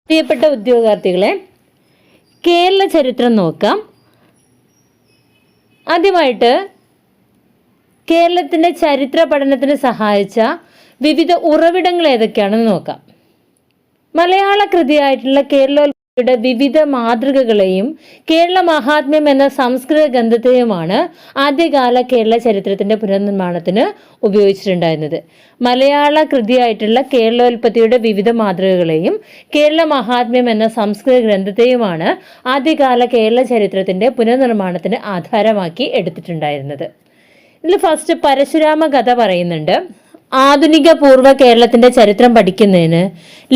പ്രിയപ്പെട്ട ഉദ്യോഗാർത്ഥികളെ, കേരള ചരിത്രം നോക്കാം. ആദ്യമായിട്ട് കേരളത്തിൻ്റെ ചരിത്ര പഠനത്തിന് സഹായിച്ച വിവിധ ഉറവിടങ്ങൾ ഏതൊക്കെയാണെന്ന് നോക്കാം. മലയാള കൃതിയായിട്ടുള്ള കേരളോൽപ്പത്തിയുടെ വിവിധ മാതൃകകളെയും കേരള മഹാത്മ്യം എന്ന സംസ്കൃത ഗ്രന്ഥത്തെയുമാണ് ആദ്യകാല കേരള ചരിത്രത്തിൻ്റെ പുനർനിർമ്മാണത്തിന് ഉപയോഗിച്ചിട്ടുണ്ടായിരുന്നത്. മലയാള കൃതിയായിട്ടുള്ള കേരളോൽപ്പത്തിയുടെ വിവിധ മാതൃകകളെയും കേരള മഹാത്മ്യം എന്ന സംസ്കൃത ഗ്രന്ഥത്തെയുമാണ് ആദ്യകാല കേരള ചരിത്രത്തിൻ്റെ പുനർനിർമ്മാണത്തിന് ആധാരമാക്കി എടുത്തിട്ടുണ്ടായിരുന്നത്. ഇതിൽ ഫസ്റ്റ് പരശുരാമ കഥ പറയുന്നുണ്ട്. ആധുനിക പൂർവ്വ കേരളത്തിന്റെ ചരിത്രം പഠിക്കുന്നതിന്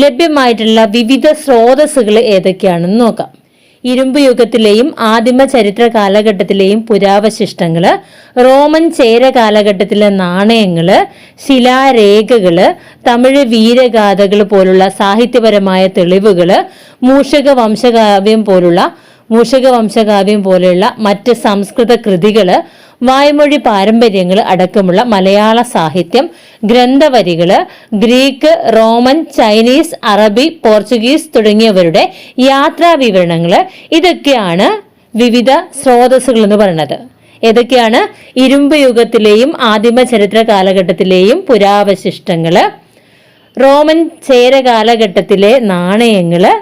ലഭ്യമായിട്ടുള്ള വിവിധ സ്രോതസ്സുകൾ ഏതൊക്കെയാണെന്ന് നോക്കാം. ഇരുമ്പ് യുഗത്തിലെയും ആദിമ ചരിത്ര കാലഘട്ടത്തിലെയും പുരാവശിഷ്ടങ്ങള്, റോമൻ ചേര കാലഘട്ടത്തിലെ നാണയങ്ങള്, ശിലാരേഖകള്, തമിഴ് വീരഗാഥകൾ പോലുള്ള സാഹിത്യപരമായ തെളിവുകള്, മൂഷക വംശകാവ്യം പോലുള്ള മറ്റ് സംസ്കൃത കൃതികള്, വായ്മൊഴി പാരമ്പര്യങ്ങൾ അടക്കമുള്ള മലയാള സാഹിത്യം, ഗ്രന്ഥവരികള്, ഗ്രീക്ക്, റോമൻ, ചൈനീസ്, അറബി, പോർച്ചുഗീസ് തുടങ്ങിയവരുടെ യാത്രാ വിവരണങ്ങള്, ഇതൊക്കെയാണ് വിവിധ സ്രോതസ്സുകൾ എന്ന് പറയുന്നത്. ഏതൊക്കെയാണ്? ഇരുമ്പ് യുഗത്തിലെയും ആദിമ ചരിത്ര കാലഘട്ടത്തിലെയും പുരാവശിഷ്ടങ്ങള്, റോമൻ ചേര കാലഘട്ടത്തിലെ നാണയങ്ങള്,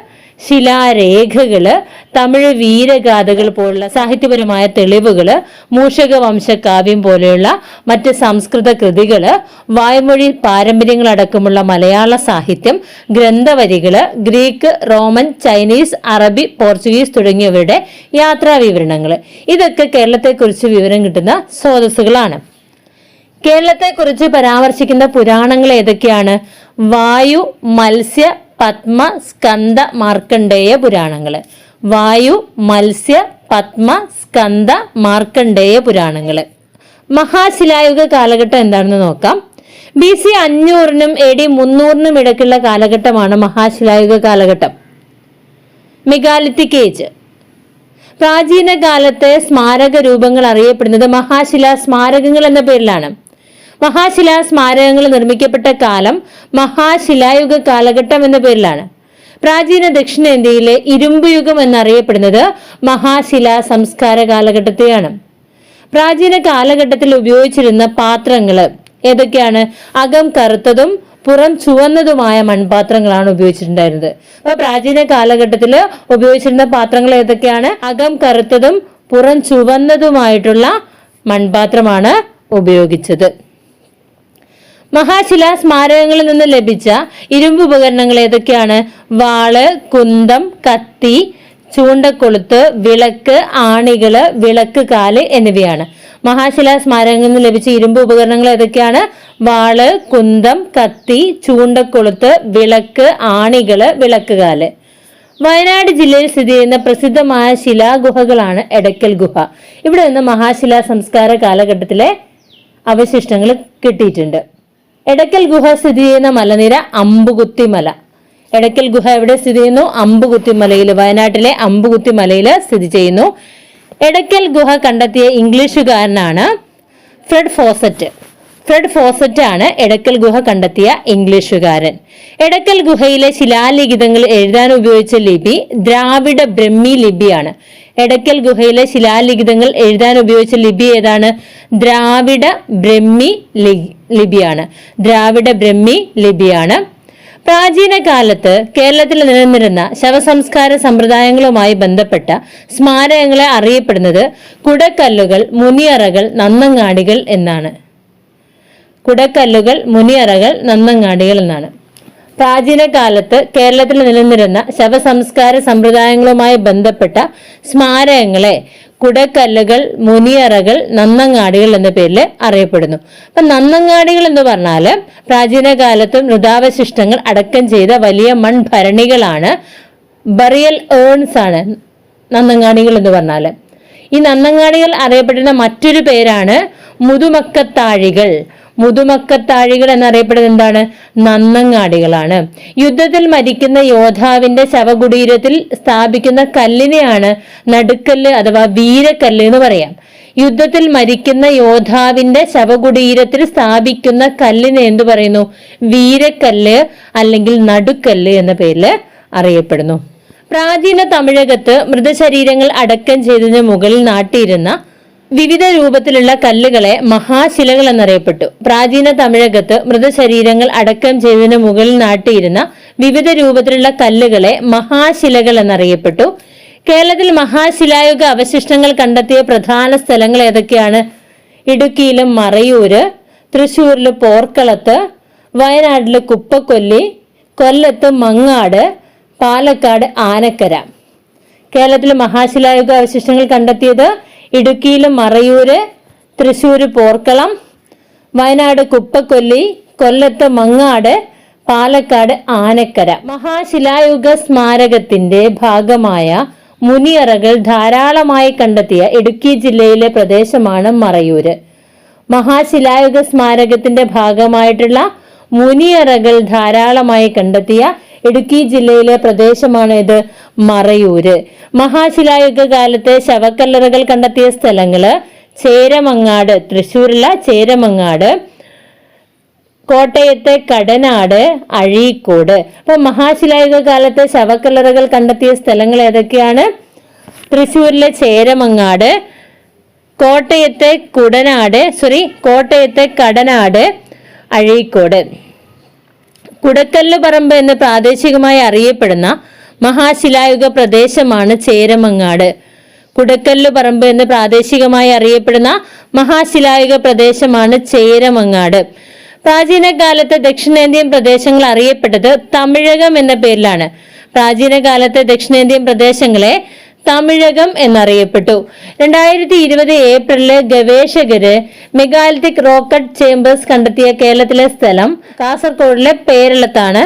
ശിലാരേഖകള്, തമിഴ് വീരഗാഥകൾ പോലുള്ള സാഹിത്യപരമായ തെളിവുകള്, മൂഷക വംശകാവ്യം പോലെയുള്ള മറ്റ് സംസ്കൃത കൃതികള്, വായ്മൊഴി പാരമ്പര്യങ്ങളടക്കമുള്ള മലയാള സാഹിത്യം, ഗ്രന്ഥവരികള്, ഗ്രീക്ക്, റോമൻ, ചൈനീസ്, അറബി, പോർച്ചുഗീസ് തുടങ്ങിയവരുടെ യാത്രാ വിവരണങ്ങൾ, ഇതൊക്കെ കേരളത്തെക്കുറിച്ച് വിവരം കിട്ടുന്ന സ്രോതസ്സുകളാണ്. കേരളത്തെക്കുറിച്ച് പരാമർശിക്കുന്ന പുരാണങ്ങൾ ഏതൊക്കെയാണ്? വായു, മത്സ്യ, പത്മ, സ്കന്ദ, മാർക്കണ്ഡേയ പുരാണങ്ങള്. വായു, മത്സ്യ, പത്മ, സ്കന്ദ, മാർക്കണ്ഡേയ പുരാണങ്ങള്. മഹാശിലായുഗ കാലഘട്ടം എന്താണെന്ന് നോക്കാം. BC 500-നും AD 300-നും ഇടയ്ക്കുള്ള കാലഘട്ടമാണ് മഹാശിലായുഗ കാലഘട്ടം. Megalithic age. പ്രാചീന കാലത്തെ സ്മാരക രൂപങ്ങൾ അറിയപ്പെടുന്നത് മഹാശിലാ സ്മാരകങ്ങൾ എന്ന പേരിലാണ്. മഹാശിലാ സ്മാരകങ്ങൾ നിർമ്മിക്കപ്പെട്ട കാലം മഹാശിലായുഗ കാലഘട്ടം എന്ന പേരിലാണ്. പ്രാചീന ദക്ഷിണേന്ത്യയിലെ ഇരുമ്പ് യുഗം എന്നറിയപ്പെടുന്നത് മഹാശിലാ സംസ്കാര കാലഘട്ടത്തെയാണ്. പ്രാചീന കാലഘട്ടത്തിൽ ഉപയോഗിച്ചിരുന്ന പാത്രങ്ങൾ ഏതൊക്കെയാണ്? അകം കറുത്തതും പുറം ചുവന്നതുമായ മൺപാത്രങ്ങളാണ് ഉപയോഗിച്ചിട്ടുണ്ടായിരുന്നത്. അപ്പൊ പ്രാചീന കാലഘട്ടത്തിൽ ഉപയോഗിച്ചിരുന്ന പാത്രങ്ങൾ ഏതൊക്കെയാണ്? അകം കറുത്തതും പുറം ചുവന്നതുമായിട്ടുള്ള മൺപാത്രമാണ് ഉപയോഗിച്ചത്. മഹാശിലാ സ്മാരകങ്ങളിൽ നിന്ന് ലഭിച്ച ഇരുമ്പ് ഉപകരണങ്ങൾ ഏതൊക്കെയാണ്? വാള്, കുന്തം, കത്തി, ചൂണ്ടക്കൊളുത്ത്, വിളക്ക്, ആണികള്, വിളക്ക് കാല് എന്നിവയാണ്. മഹാശിലാ സ്മാരകങ്ങളിൽ നിന്ന് ലഭിച്ച ഇരുമ്പ് ഉപകരണങ്ങൾ ഏതൊക്കെയാണ്? വാള്, കുന്തം, കത്തി, ചൂണ്ടക്കൊളുത്ത്, വിളക്ക്, ആണികള്, വിളക്ക് കാല്. വയനാട് ജില്ലയിൽ സ്ഥിതി ചെയ്യുന്ന പ്രസിദ്ധമായ ശിലാഗുഹകളാണ് എടക്കൽ ഗുഹ. ഇവിടെ നിന്ന് മഹാശിലാ സംസ്കാര കാലഘട്ടത്തിലെ അവശിഷ്ടങ്ങൾ കിട്ടിയിട്ടുണ്ട്. എടക്കൽ ഗുഹ സ്ഥിതി ചെയ്യുന്ന മലനിര അമ്പുകുത്തി മല. എടക്കൽ ഗുഹ എവിടെ സ്ഥിതി ചെയ്യുന്നു? അമ്പുകുത്തി മലയിൽ, വയനാട്ടിലെ അമ്പുകുത്തി മലയിൽ സ്ഥിതി ചെയ്യുന്നു. എടക്കൽ ഗുഹ കണ്ടെത്തിയ ഇംഗ്ലീഷുകാരനാണ് ഫ്രെഡ് ഫോസറ്റ്. ഫ്രെഡ് ഫോസറ്റ് ആണ് എടക്കൽ ഗുഹ കണ്ടെത്തിയ ഇംഗ്ലീഷുകാരൻ. എടക്കൽ ഗുഹയിലെ ശിലാലിഖിതങ്ങൾ എഴുതാൻ ഉപയോഗിച്ച ലിപി ദ്രാവിഡ ബ്രഹ്മി ലിപിയാണ്. എടക്കൽ ഗുഹയിലെ ശിലാലിഖിതങ്ങൾ എഴുതാൻ ഉപയോഗിച്ച ലിപി ഏതാണ്? ദ്രാവിഡ ബ്രഹ്മി ലിപിയാണ്. ദ്രാവിഡ ബ്രഹ്മി ലിപിയാണ്. പ്രാചീന കാലത്ത് കേരളത്തിൽ നിലനിന്നിരുന്ന ശവസംസ്കാര സമ്പ്രദായങ്ങളുമായി ബന്ധപ്പെട്ട സ്മാരകങ്ങളെ അറിയപ്പെടുന്നത് കുടക്കല്ലുകൾ, മുനിയറകൾ, നന്നങ്ങാടികൾ എന്നാണ്. കുടക്കല്ലുകൾ, മുനിയറകൾ, നന്നങ്ങാടികൾ എന്നാണ്. പ്രാചീന കാലത്ത് കേരളത്തിൽ നിലനിന്നിരുന്ന ശവസംസ്കാര സമ്പ്രദായങ്ങളുമായി ബന്ധപ്പെട്ട സ്മാരകങ്ങളെ കുടക്കല്ലുകൾ, മുനിയറകൾ, നന്നങ്ങാടികൾ എന്ന പേരിൽ അറിയപ്പെടുന്നു. അപ്പൊ നന്നങ്ങാടികൾ എന്ന് പറഞ്ഞാല് പ്രാചീന കാലത്ത് മൃതാവശിഷ്ടങ്ങൾ അടക്കം ചെയ്ത വലിയ മൺഭരണികളാണ്. ബറിയൽ ഏൺസ് ആണ് നന്നങ്ങാടികൾ എന്ന് പറഞ്ഞാല്. ഈ നന്നങ്ങാടികൾ അറിയപ്പെടുന്ന മറ്റൊരു പേരാണ് മുതുമക്കത്താഴികൾ. മുതുമക്കത്താഴികൾ എന്നറിയപ്പെടുന്നത് എന്താണ്? നന്നങ്ങാടികളാണ്. യുദ്ധത്തിൽ മരിക്കുന്ന യോദ്ധാവിന്റെ ശവകുടീരത്തിൽ സ്ഥാപിക്കുന്ന കല്ലിനെയാണ് നടുക്കല്ല് അഥവാ വീരക്കല്ല് എന്ന് പറയാം. യുദ്ധത്തിൽ മരിക്കുന്ന യോദ്ധാവിന്റെ ശവകുടീരത്തിൽ സ്ഥാപിക്കുന്ന കല്ലിനെ എന്തു പറയുന്നു? വീരക്കല്ല് അല്ലെങ്കിൽ നടുക്കല്ല് എന്ന പേരിൽ അറിയപ്പെടുന്നു. പ്രാചീന തമിഴകത്ത് മൃതശരീരങ്ങൾ അടക്കം ചെയ്തതിന് മുകളിൽ നാട്ടിയിരുന്ന വിവിധ രൂപത്തിലുള്ള കല്ലുകളെ മഹാശിലകൾ എന്നറിയപ്പെട്ടു. പ്രാചീന തമിഴകത്ത് മൃതശരീരങ്ങൾ അടക്കം ചെയ്തതിന് മുകളിൽ നാട്ടിയിരുന്ന വിവിധ രൂപത്തിലുള്ള കല്ലുകളെ മഹാശിലകൾ എന്നറിയപ്പെട്ടു. കേരളത്തിൽ മഹാശിലായുഗ അവശിഷ്ടങ്ങൾ കണ്ടെത്തിയ പ്രധാന സ്ഥലങ്ങൾ ഏതൊക്കെയാണ്? ഇടുക്കിയിലും മറയൂര്, തൃശ്ശൂരില് പോർക്കളത്ത്, വയനാട്ടില് കുപ്പക്കൊല്ലി, കൊല്ലത്ത് മങ്ങാട്, പാലക്കാട് ആനക്കര. കേരളത്തിൽ മഹാശിലായുഗ അവശിഷ്ടങ്ങൾ കണ്ടെത്തിയത് ഇടുക്കിയിലും മറയൂര്, തൃശ്ശൂര് പോർക്കളം, വയനാട് കുപ്പക്കൊല്ലി, കൊല്ലത്ത് മങ്ങാട്, പാലക്കാട് ആനക്കര. മഹാശിലായുഗ സ്മാരകത്തിന്റെ ഭാഗമായ മുനിയറകൾ ധാരാളമായി കണ്ടെത്തിയ ഇടുക്കി ജില്ലയിലെ പ്രദേശമാണ് മറയൂര്. മഹാശിലായുഗ സ്മാരകത്തിന്റെ ഭാഗമായിട്ടുള്ള മുനിയറകൾ ധാരാളമായി കണ്ടെത്തിയ ഇടുക്കി ജില്ലയിലെ പ്രദേശമാണ് ഇത് മറയൂര്. മഹാശിലായുഗ കാലത്തെ ശവക്കല്ലറകൾ കണ്ടെത്തിയ സ്ഥലങ്ങള് ചേരമങ്ങാട്, തൃശ്ശൂരിലെ ചേരമങ്ങാട്, കോട്ടയത്തെ കടനാട്, അഴീക്കോട്. അപ്പൊ മഹാശിലായുഗ കാലത്തെ ശവക്കല്ലറകൾ കണ്ടെത്തിയ സ്ഥലങ്ങൾ ഏതൊക്കെയാണ്? തൃശ്ശൂരിലെ ചേരമങ്ങാട്, കോട്ടയത്തെ കടനാട്, അഴീക്കോട്. കുടക്കല്ല് പറമ്പ് എന്ന് പ്രാദേശികമായി അറിയപ്പെടുന്ന മഹാശിലായുഗ പ്രദേശമാണ് ചേരമങ്ങാട്. കുടക്കല്ല് പറമ്പ് എന്ന് പ്രാദേശികമായി അറിയപ്പെടുന്ന മഹാശിലായുഗ പ്രദേശമാണ് ചേരമങ്ങാട്. പ്രാചീന കാലത്തെ ദക്ഷിണേന്ത്യൻ പ്രദേശങ്ങൾ അറിയപ്പെട്ടത് തമിഴകം എന്ന പേരിലാണ്. പ്രാചീന കാലത്തെ ദക്ഷിണേന്ത്യൻ പ്രദേശങ്ങളെ തമിഴകം എന്നറിയപ്പെട്ടു. 2020 ഏപ്രിലില് ഗവേഷകര് മെഗാലിത്തിക് റോക്കറ്റ് ചേമ്പേഴ്സ് കണ്ടെത്തിയ കേരളത്തിലെ സ്ഥലം കാസർഗോഡിലെ പേരളത്താണ്.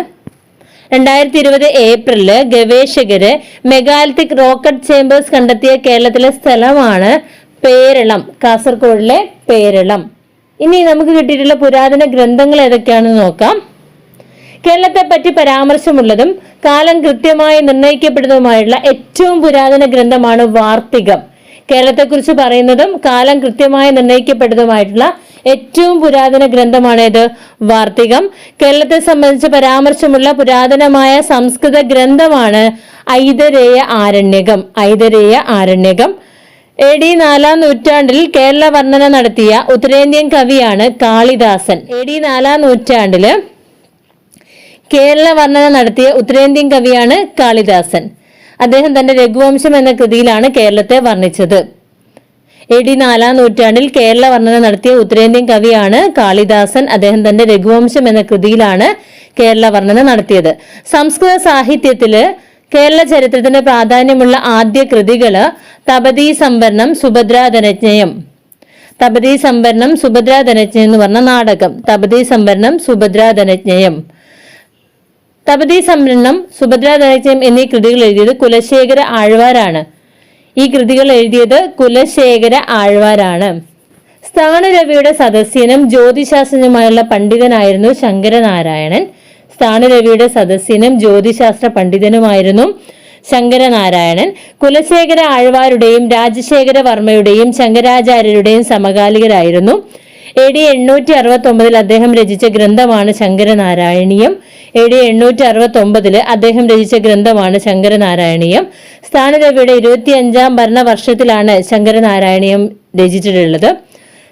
2020 ഏപ്രിലില് ഗവേഷകര് മെഗാലിത്തിക് റോക്കറ്റ് ചേമ്പേഴ്സ് കണ്ടെത്തിയ കേരളത്തിലെ സ്ഥലമാണ് പേരളം, കാസർഗോഡിലെ പേരളം. ഇനി നമുക്ക് കിട്ടിയിട്ടുള്ള പുരാതന ഗ്രന്ഥങ്ങൾ ഏതൊക്കെയാണെന്ന് നോക്കാം. കേരളത്തെ പറ്റി പരാമർശമുള്ളതും കാലം കൃത്യമായി നിർണയിക്കപ്പെടുന്നതുമായുള്ള ഏറ്റവും പുരാതന ഗ്രന്ഥമാണ് വാർത്തികം. കേരളത്തെക്കുറിച്ച് പറയുന്നതും കാലം കൃത്യമായി നിർണയിക്കപ്പെടുന്നതുമായിട്ടുള്ള ഏറ്റവും പുരാതന ഗ്രന്ഥമാണ് ഇത് വാർത്തികം. കേരളത്തെ സംബന്ധിച്ച് പരാമർശമുള്ള പുരാതനമായ സംസ്കൃത ഗ്രന്ഥമാണ് ഐതരേയ ആരണ്യകം. AD 4-ാം നൂറ്റാണ്ടിൽ കേരള വർണ്ണന നടത്തിയ ഉത്തരേന്ത്യൻ കവിയാണ് കാളിദാസൻ. AD 4-ാം നൂറ്റാണ്ടില് കേരള വർണ്ണന നടത്തിയ ഉത്തരേന്ത്യൻ കവിയാണ് കാളിദാസൻ. അദ്ദേഹം തന്റെ രഘുവംശം എന്ന കൃതിയിലാണ് കേരളത്തെ വർണ്ണിച്ചത്. AD 4-ാം നൂറ്റാണ്ടിൽ കേരള വർണ്ണന നടത്തിയ ഉത്തരേന്ത്യൻ കവിയാണ് കാളിദാസൻ. അദ്ദേഹം തന്റെ രഘുവംശം എന്ന കൃതിയിലാണ് കേരള വർണ്ണന നടത്തിയത്. സംസ്കൃത സാഹിത്യത്തില് കേരള ചരിത്രത്തിന് പ്രാധാന്യമുള്ള ആദ്യ കൃതികള് തപതി സംവരണം, സുഭദ്രാധനജ്ഞയം എന്ന് പറഞ്ഞ നാടകം. തപതി സംവരണം, സുഭദ്രാധനജ്ഞയം എന്നീ കൃതികൾ എഴുതിയത് കുലശേഖര ആഴ്വാരാണ്. സ്ഥാണുരവിയുടെ സദസ്യനും ജ്യോതിശാസ്ത്രജ്ഞനുമായുള്ള പണ്ഡിതനായിരുന്നു ശങ്കരനാരായണൻ. ജ്യോതിശാസ്ത്ര പണ്ഡിതനുമായിരുന്നു ശങ്കരനാരായണൻ. കുലശേഖര ആഴ്വാരുടെയും രാജശേഖര വർമ്മയുടെയും ശങ്കരാചാര്യരുടെയും സമകാലികരായിരുന്നു. AD 869 അദ്ദേഹം രചിച്ച ഗ്രന്ഥമാണ് ശങ്കരനാരായണീയം. AD 869 അദ്ദേഹം രചിച്ച ഗ്രന്ഥമാണ് ശങ്കരനാരായണീയം. സ്ഥാണുരവിയുടെ 25-ാം ഭരണവർഷത്തിലാണ് ശങ്കരനാരായണീയം രചിച്ചിട്ടുള്ളത്.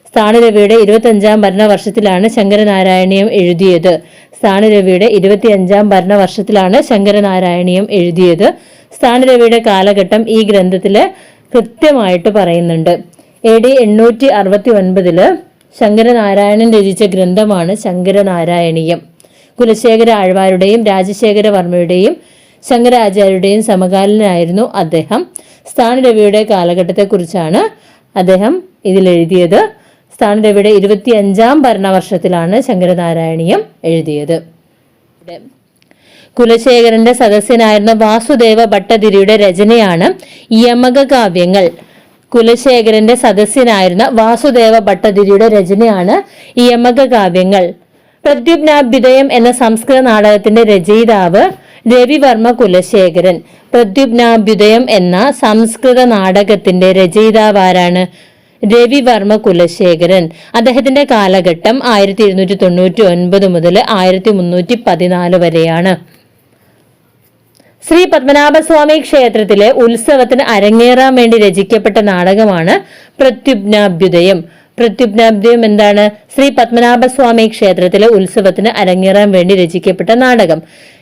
സ്ഥാണുരവിയുടെ 25-ാം ഭരണവർഷത്തിലാണ് ശങ്കരനാരായണീയം എഴുതിയത്. സ്ഥാണുരവിയുടെ കാലഘട്ടം ഈ ഗ്രന്ഥത്തില് കൃത്യമായിട്ട് പറയുന്നുണ്ട്. AD 869 ശങ്കരനാരായണൻ രചിച്ച ഗ്രന്ഥമാണ് ശങ്കരനാരായണീയം. കുലശേഖര ആഴ്വാരുടെയും രാജശേഖര വർമ്മയുടെയും ശങ്കരാചാര്യരുടെയും സമകാലീനായിരുന്നു അദ്ദേഹം. സ്ഥാണുരവിയുടെ കാലഘട്ടത്തെക്കുറിച്ചാണ് അദ്ദേഹം ഇതിലെഴുതിയത്. സ്ഥാണുരവിയുടെ 25-ാം ഭരണവർഷത്തിലാണ് ശങ്കരനാരായണീയം എഴുതിയത്. കുലശേഖരന്റെ സദസ്യനായിരുന്ന വാസുദേവ ഭട്ടതിരിയുടെ രചനയാണ് യമക കാവ്യങ്ങൾ. യമക കാവ്യങ്ങൾ. പ്രദ്യുമ്നാഭ്യുദയം എന്ന സംസ്കൃത നാടകത്തിന്റെ രചയിതാവ് രവിവർമ്മ കുലശേഖരൻ. പ്രദ്യുമ്നാഭ്യുദയം എന്ന സംസ്കൃത നാടകത്തിന്റെ രചയിതാവ് ആരാണ്? രവിവർമ്മ കുലശേഖരൻ. അദ്ദേഹത്തിന്റെ കാലഘട്ടം 1299 മുതൽ 1314 വരെയാണ്. ശ്രീ പത്മനാഭസ്വാമി ക്ഷേത്രത്തിലെ ഉത്സവത്തിന് അരങ്ങേറാൻ വേണ്ടി രചിക്കപ്പെട്ട നാടകമാണ് പ്രത്യുജ്ഞാഭ്യുദയം. പ്രത്യുജ്ഞാഭ്യുദയം എന്താണ്? ശ്രീ പത്മനാഭസ്വാമി ക്ഷേത്രത്തിലെ ഉത്സവത്തിന് അരങ്ങേറാൻ വേണ്ടി രചിക്കപ്പെട്ട നാടകം.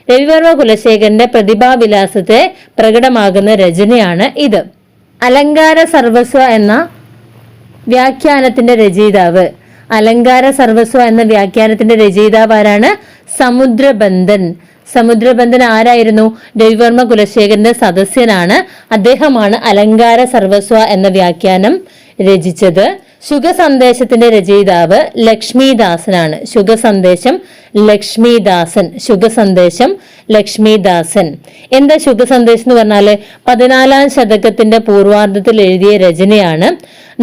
രവിവർമ്മ കുലശേഖരന്റെ പ്രതിഭാവിലാസത്തെ പ്രകടമാകുന്ന രചനയാണ് ഇത്. അലങ്കാര സർവസ്വ എന്ന വ്യാഖ്യാനത്തിന്റെ രചയിതാവ്. അലങ്കാര സർവസ്വ എന്ന വ്യാഖ്യാനത്തിന്റെ രചയിതാവ് ആരാണ്? സമുദ്രബന്ധൻ. സമുദ്രബന്ധൻ ആരായിരുന്നു? രവിവർമ്മ കുലശേഖരന്റെ സദസ്യനാണ്. അദ്ദേഹമാണ് അലങ്കാര സർവസ്വ എന്ന വ്യാഖ്യാനം രചിച്ചത്. ശുഗസന്ദേശത്തിന്റെ രചയിതാവ് ലക്ഷ്മിദാസനാണ്. ശുഗസന്ദേശം ലക്ഷ്മിദാസൻ. ശുഗസന്ദേശം ലക്ഷ്മിദാസൻ. എന്താ ശുഗസന്ദേശം എന്ന് പറഞ്ഞാല് 14ാം ശതകത്തിന്റെ പൂർവാർദ്ധത്തിൽ എഴുതിയ രചനയാണ്.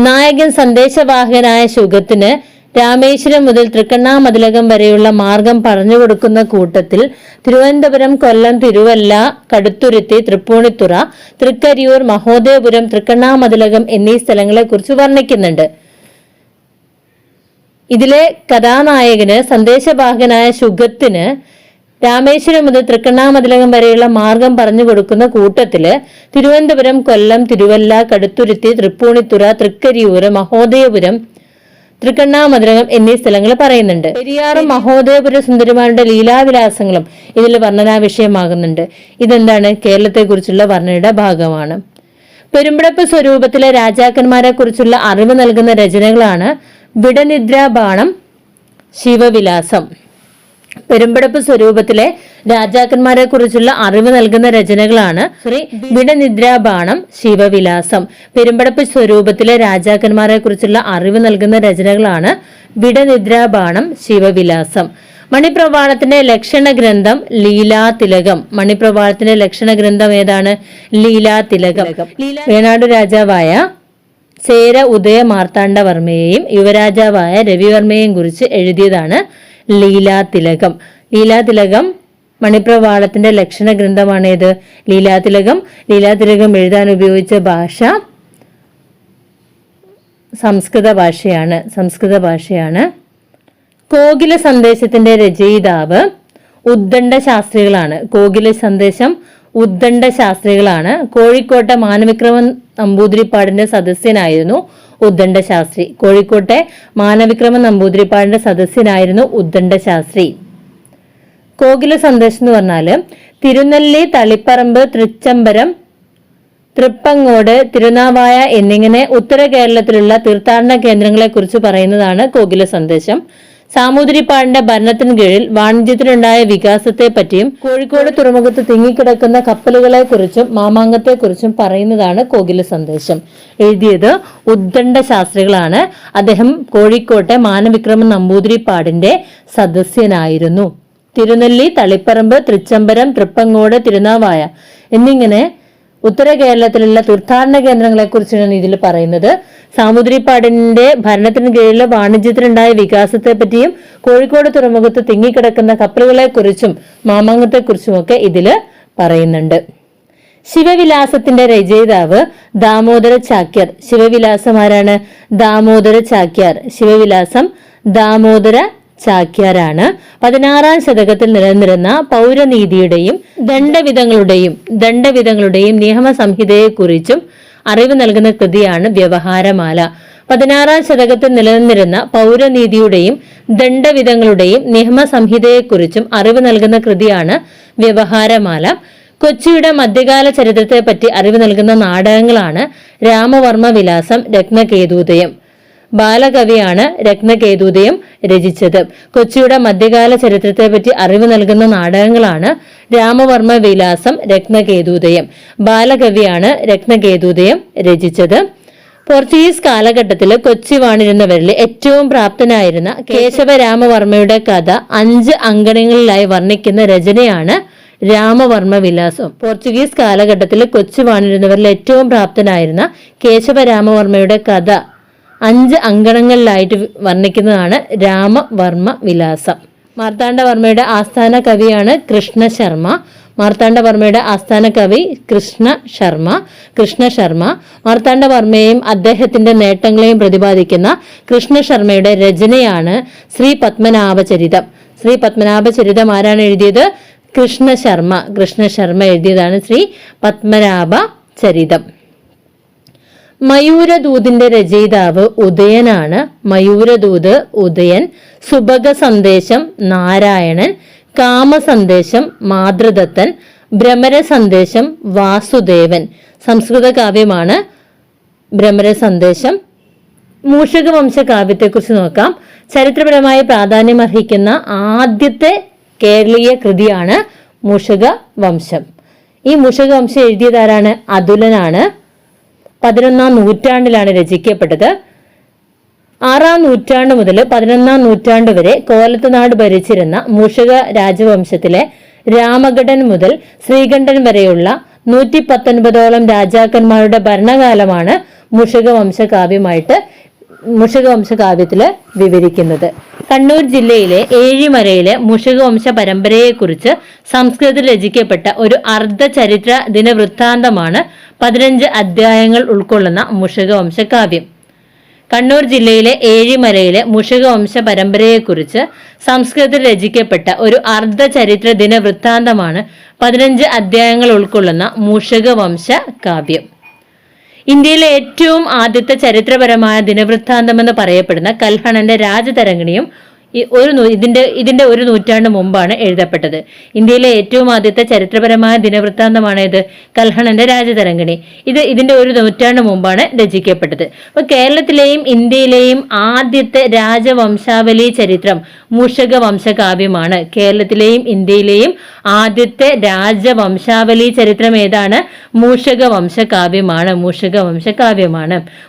നായകൻ സന്ദേശവാഹകനായ ശുഗത്തിന് രാമേശ്വരം മുതൽ തൃക്കണ്ണാമതിലകം വരെയുള്ള മാർഗം പറഞ്ഞു കൊടുക്കുന്ന കൂട്ടത്തിൽ തിരുവനന്തപുരം, കൊല്ലം, തിരുവല്ല, കടുത്തുരുത്തി, തൃപ്പൂണിത്തുറ, തൃക്കരിയൂർ, മഹോദയപുരം, തൃക്കണ്ണാമതിലകം എന്നീ സ്ഥലങ്ങളെ കുറിച്ച് വർണ്ണിക്കുന്നുണ്ട്. ഇതിലെ കഥാനായകന് സന്ദേശവാഹകനായ ശുഗത്തിന് രാമേശ്വരം മുതൽ തൃക്കണ്ണാമതിലകം വരെയുള്ള മാർഗം പറഞ്ഞു കൊടുക്കുന്ന കൂട്ടത്തില് തിരുവനന്തപുരം, കൊല്ലം, തിരുവല്ല, കടുത്തുരുത്തി, തൃപ്പൂണിത്തുറ, തൃക്കരിയൂർ, മഹോദയപുരം, തൃക്കണ്ണാമതിലകം എന്നീ സ്ഥലങ്ങൾ പറയുന്നുണ്ട്. പെരിയാറും മഹോദയപുര സുന്ദരിമാരുടെ ലീലാവിലാസങ്ങളും ഇതിൽ വർണ്ണനാ വിഷയമാകുന്നുണ്ട്. ഇതെന്താണ്? കേരളത്തെ കുറിച്ചുള്ള വർണ്ണനയുടെ ഭാഗമാണ്. പെരുമ്പടപ്പ് സ്വരൂപത്തിലെ രാജാക്കന്മാരെ കുറിച്ചുള്ള അറിവ് നൽകുന്ന രചനകളാണ് വിടനിദ്രാബാണം, ശിവവിലാസം. പെരുമ്പടപ്പ് സ്വരൂപത്തിലെ രാജാക്കന്മാരെ കുറിച്ചുള്ള അറിവ് നൽകുന്ന രചനകളാണ് വിടനിദ്രാബാണം, ശിവവിലാസം. പെരുമ്പടപ്പ് സ്വരൂപത്തിലെ രാജാക്കന്മാരെ കുറിച്ചുള്ള അറിവ് നൽകുന്ന രചനകളാണ് വിടനിദ്രാബാണം, ശിവവിലാസം. മണിപ്രവാളത്തിന്റെ ലക്ഷണ ഗ്രന്ഥം ലീലാതിലകം. മണിപ്രവാളത്തിന്റെ ലക്ഷണ ഗ്രന്ഥം ഏതാണ്? ലീലാതിലകം. വേണാടു രാജാവായ ചേര ഉദയ മാർത്താണ്ഡവർമ്മയെയും യുവരാജാവായ രവിവർമ്മയെയും കുറിച്ച് എഴുതിയതാണ് ലീലാതിലകം. ലീലാതിലകം മണിപ്രവാളത്തിന്റെ ലക്ഷണ ഗ്രന്ഥമാണേത്? ലീലാതിലകം. ലീലാതിലകം എഴുതാൻ ഉപയോഗിച്ച ഭാഷ സംസ്കൃത ഭാഷയാണ്. കോകില സന്ദേശത്തിന്റെ രചയിതാവ് ഉദ്ദണ്ഡ ശാസ്ത്രികളാണ്. കോകില സന്ദേശം ഉദ്ദണ്ഡ ശാസ്ത്രികളാണ്. കോഴിക്കോട്ടെ മാനവിക്രമൻ നമ്പൂതിരിപ്പാടിന്റെ സദസ്യനായിരുന്നു ഉദ്ദണ്ഡ ശാസ്ത്രി. കോഴിക്കോട്ടെ മാനവിക്രമൻ നമ്പൂതിരിപ്പാടിന്റെ സദസ്യനായിരുന്നു ഉദ്ദണ്ഡ ശാസ്ത്രി. കോകില സന്ദേശം എന്ന് പറഞ്ഞാല് തിരുനെല്ലി, തളിപ്പറമ്പ്, തൃച്ചംബരം, തൃപ്പങ്ങോട്, തിരുനാവായ എന്നിങ്ങനെ ഉത്തര കേരളത്തിലുള്ള തീർത്ഥാടന കേന്ദ്രങ്ങളെ കുറിച്ച് പറയുന്നതാണ് കോകില സന്ദേശം. സാമൂതിരിപ്പാടിന്റെ ഭരണത്തിന് കീഴിൽ വാണിജ്യത്തിനുണ്ടായ വികാസത്തെ പറ്റിയും കോഴിക്കോട് തുറമുഖത്ത് തിങ്ങിക്കിടക്കുന്ന കപ്പലുകളെ കുറിച്ചും മാമാങ്കത്തെ കുറിച്ചും പറയുന്നതാണ് കോകില സന്ദേശം. എഴുതിയത് ഉദ്ദണ്ഡ ശാസ്ത്രികളാണ്. അദ്ദേഹം കോഴിക്കോട്ടെ മാനവിക്രമൻ നമ്പൂതിരിപ്പാടിന്റെ സദസ്യനായിരുന്നു. തിരുനെല്ലി, തളിപ്പറമ്പ്, തൃച്ചംബരം, തൃപ്പങ്ങോട്, തിരുനാവായ എന്നിങ്ങനെ ഉത്തര കേരളത്തിലുള്ള തീർത്ഥാടന കേന്ദ്രങ്ങളെ കുറിച്ചാണ് ഇതിൽ പറയുന്നത്. സാമൂതിരിപ്പാടിന്റെ ഭരണത്തിന് കീഴിലെ വാണിജ്യത്തിനുണ്ടായ വികാസത്തെ പറ്റിയും കോഴിക്കോട് തുറമുഖത്ത് തിങ്ങിക്കിടക്കുന്ന കപ്പലുകളെ കുറിച്ചും മാമാങ്കത്തെ കുറിച്ചുമൊക്കെ ഇതില് പറയുന്നുണ്ട്. ശിവവിലാസത്തിന്റെ രചയിതാവ് ദാമോദര ചാക്യാർ. ശിവവിലാസം ആരാണ്? ദാമോദര ചാക്യാർ. ശിവവിലാസം ദാമോദര ചാക്യാരാണ്. 16ാം ശതകത്തിൽ നിലനിന്നിരുന്ന പൗരനീതിയുടെയും ദണ്ഡവിധങ്ങളുടെയും നിയമസംഹിതയെക്കുറിച്ചും അറിവ് നൽകുന്ന കൃതിയാണ് വ്യവഹാരമാല. 16ാം ശതകത്തിൽ നിലനിന്നിരുന്ന പൗരനീതിയുടെയും ദണ്ഡവിധങ്ങളുടെയും നിയമസംഹിതയെക്കുറിച്ചും അറിവ് നൽകുന്ന കൃതിയാണ് വ്യവഹാരമാല. കൊച്ചിയുടെ മധ്യകാല ചരിത്രത്തെ പറ്റി അറിവ് നൽകുന്ന നാടകങ്ങളാണ് രാമവർമ്മ വിലാസം, രത്നകേതൂദയം. ബാലകവിയാണ് രത്നകേതൂദയം രചിച്ചത്. കൊച്ചിയുടെ മധ്യകാല ചരിത്രത്തെ പറ്റി അറിവ് നൽകുന്ന നാടകങ്ങളാണ് രാമവർമ്മ വിലാസം, രത്നകേതൂദയം. ബാലകവിയാണ് രത്നകേതൂദയം രചിച്ചത്. പോർച്ചുഗീസ് കാലഘട്ടത്തിൽ കൊച്ചി വാണിരുന്നവരിൽ ഏറ്റവും പ്രാപ്തനായിരുന്ന കേശവരാമവർമ്മയുടെ കഥ 5 അങ്കണങ്ങളിലായി വർണ്ണിക്കുന്ന രചനയാണ് രാമവർമ്മ വിലാസം. പോർച്ചുഗീസ് കാലഘട്ടത്തിൽ കൊച്ചി വാണിരുന്നവരിൽ ഏറ്റവും പ്രാപ്തനായിരുന്ന കേശവരാമവർമ്മയുടെ കഥ 5 അങ്കണങ്ങളിലായിട്ട് വർണ്ണിക്കുന്നതാണ് രാമവർമ്മ വിലാസം. മാർത്താണ്ഡവർമ്മയുടെ ആസ്ഥാന കവിയാണ് കൃഷ്ണശർമ്മ. മാർത്താണ്ഡവർമ്മയുടെ ആസ്ഥാന കവി കൃഷ്ണശർമ്മ. മാർത്താണ്ഡവർമ്മയെയും അദ്ദേഹത്തിന്റെ നേട്ടങ്ങളെയും പ്രതിപാദിക്കുന്ന കൃഷ്ണശർമ്മയുടെ രചനയാണ് ശ്രീ പത്മനാഭചരിതം. ശ്രീ പത്മനാഭചരിതം ആരാണ് എഴുതിയത്? കൃഷ്ണശർമ്മ എഴുതിയതാണ് ശ്രീ പത്മനാഭ ചരിതം. മയൂരദൂതിന്റെ രചയിതാവ് ഉദയനാണ്. മയൂരദൂത് ഉദയൻ, സുഭഗ സന്ദേശം നാരായണൻ, കാമസന്ദേശം മാതൃദത്തൻ, ഭ്രമര സന്ദേശം വാസുദേവൻ. സംസ്കൃത കാവ്യമാണ് ഭ്രമര സന്ദേശം. മൂഷകവംശ കാവ്യത്തെക്കുറിച്ച് നോക്കാം. ചരിത്രപരമായി പ്രാധാന്യം അർഹിക്കുന്ന ആദ്യത്തെ കേരളീയ കൃതിയാണ് മൂഷകവംശം. ഈ മൂഷകവംശം എഴുതിയതാരാണ്? അതുലനാണ്. 11ാം നൂറ്റാണ്ടിലാണ് രചിക്കപ്പെട്ടത്. 6ാം നൂറ്റാണ്ട് മുതൽ 11ാം നൂറ്റാണ്ട് വരെ കോലത്തുനാട് ഭരിച്ചിരുന്ന മൂഷക രാജവംശത്തിലെ രാമഘടൻ മുതൽ ശ്രീകണ്ഠൻ വരെയുള്ള 119ഓളം രാജാക്കന്മാരുടെ ഭരണകാലമാണ് മൂഷകവംശ കാവ്യത്തില് വിവരിക്കുന്നത്. കണ്ണൂർ ജില്ലയിലെ ഏഴിമലയിലെ മൂഷകവംശ പരമ്പരയെക്കുറിച്ച് സംസ്കൃതത്തിൽ രചിക്കപ്പെട്ട ഒരു അർദ്ധചരിത്ര ദിനവൃത്താന്തമാണ് 15 അധ്യായങ്ങൾ ഉൾക്കൊള്ളുന്ന മൂഷകവംശ കാവ്യം. കണ്ണൂർ ജില്ലയിലെ ഏഴിമലയിലെ മൂഷകവംശ പരമ്പരയെക്കുറിച്ച് സംസ്കൃതത്തിൽ രചിക്കപ്പെട്ട ഒരു അർദ്ധചരിത്ര ദിനവൃത്താന്തമാണ് 15 അധ്യായങ്ങൾ ഉൾക്കൊള്ളുന്ന മൂഷകവംശ കാവ്യം. ഇന്ത്യയിലെ ഏറ്റവും ആദ്യത്തെ ചരിത്രപരമായ ദിനവൃത്താന്തമെന്ന് പറയപ്പെടുന്ന കൽഹണന്റെ രാജതരംഗിണിയും ഇതിന്റെ ഒരു നൂറ്റാണ്ട് മുമ്പാണ് എഴുതപ്പെട്ടത്. ഇന്ത്യയിലെ ഏറ്റവും ആദ്യത്തെ ചരിത്രപരമായ ദിനവൃത്താന്തമാണ് ഇത് കൽഹണന്റെ രാജതരംഗിണി. ഇതിന്റെ ഒരു നൂറ്റാണ്ട് മുമ്പാണ് രചിക്കപ്പെട്ടത്. അപ്പൊ കേരളത്തിലെയും ഇന്ത്യയിലെയും ആദ്യത്തെ രാജവംശാവലി ചരിത്രം മൂഷകവംശ കാവ്യമാണ്. കേരളത്തിലെയും ഇന്ത്യയിലെയും ആദ്യത്തെ രാജവംശാവലി ചരിത്രം ഏതാണ്? മൂഷകവംശ കാവ്യമാണ്.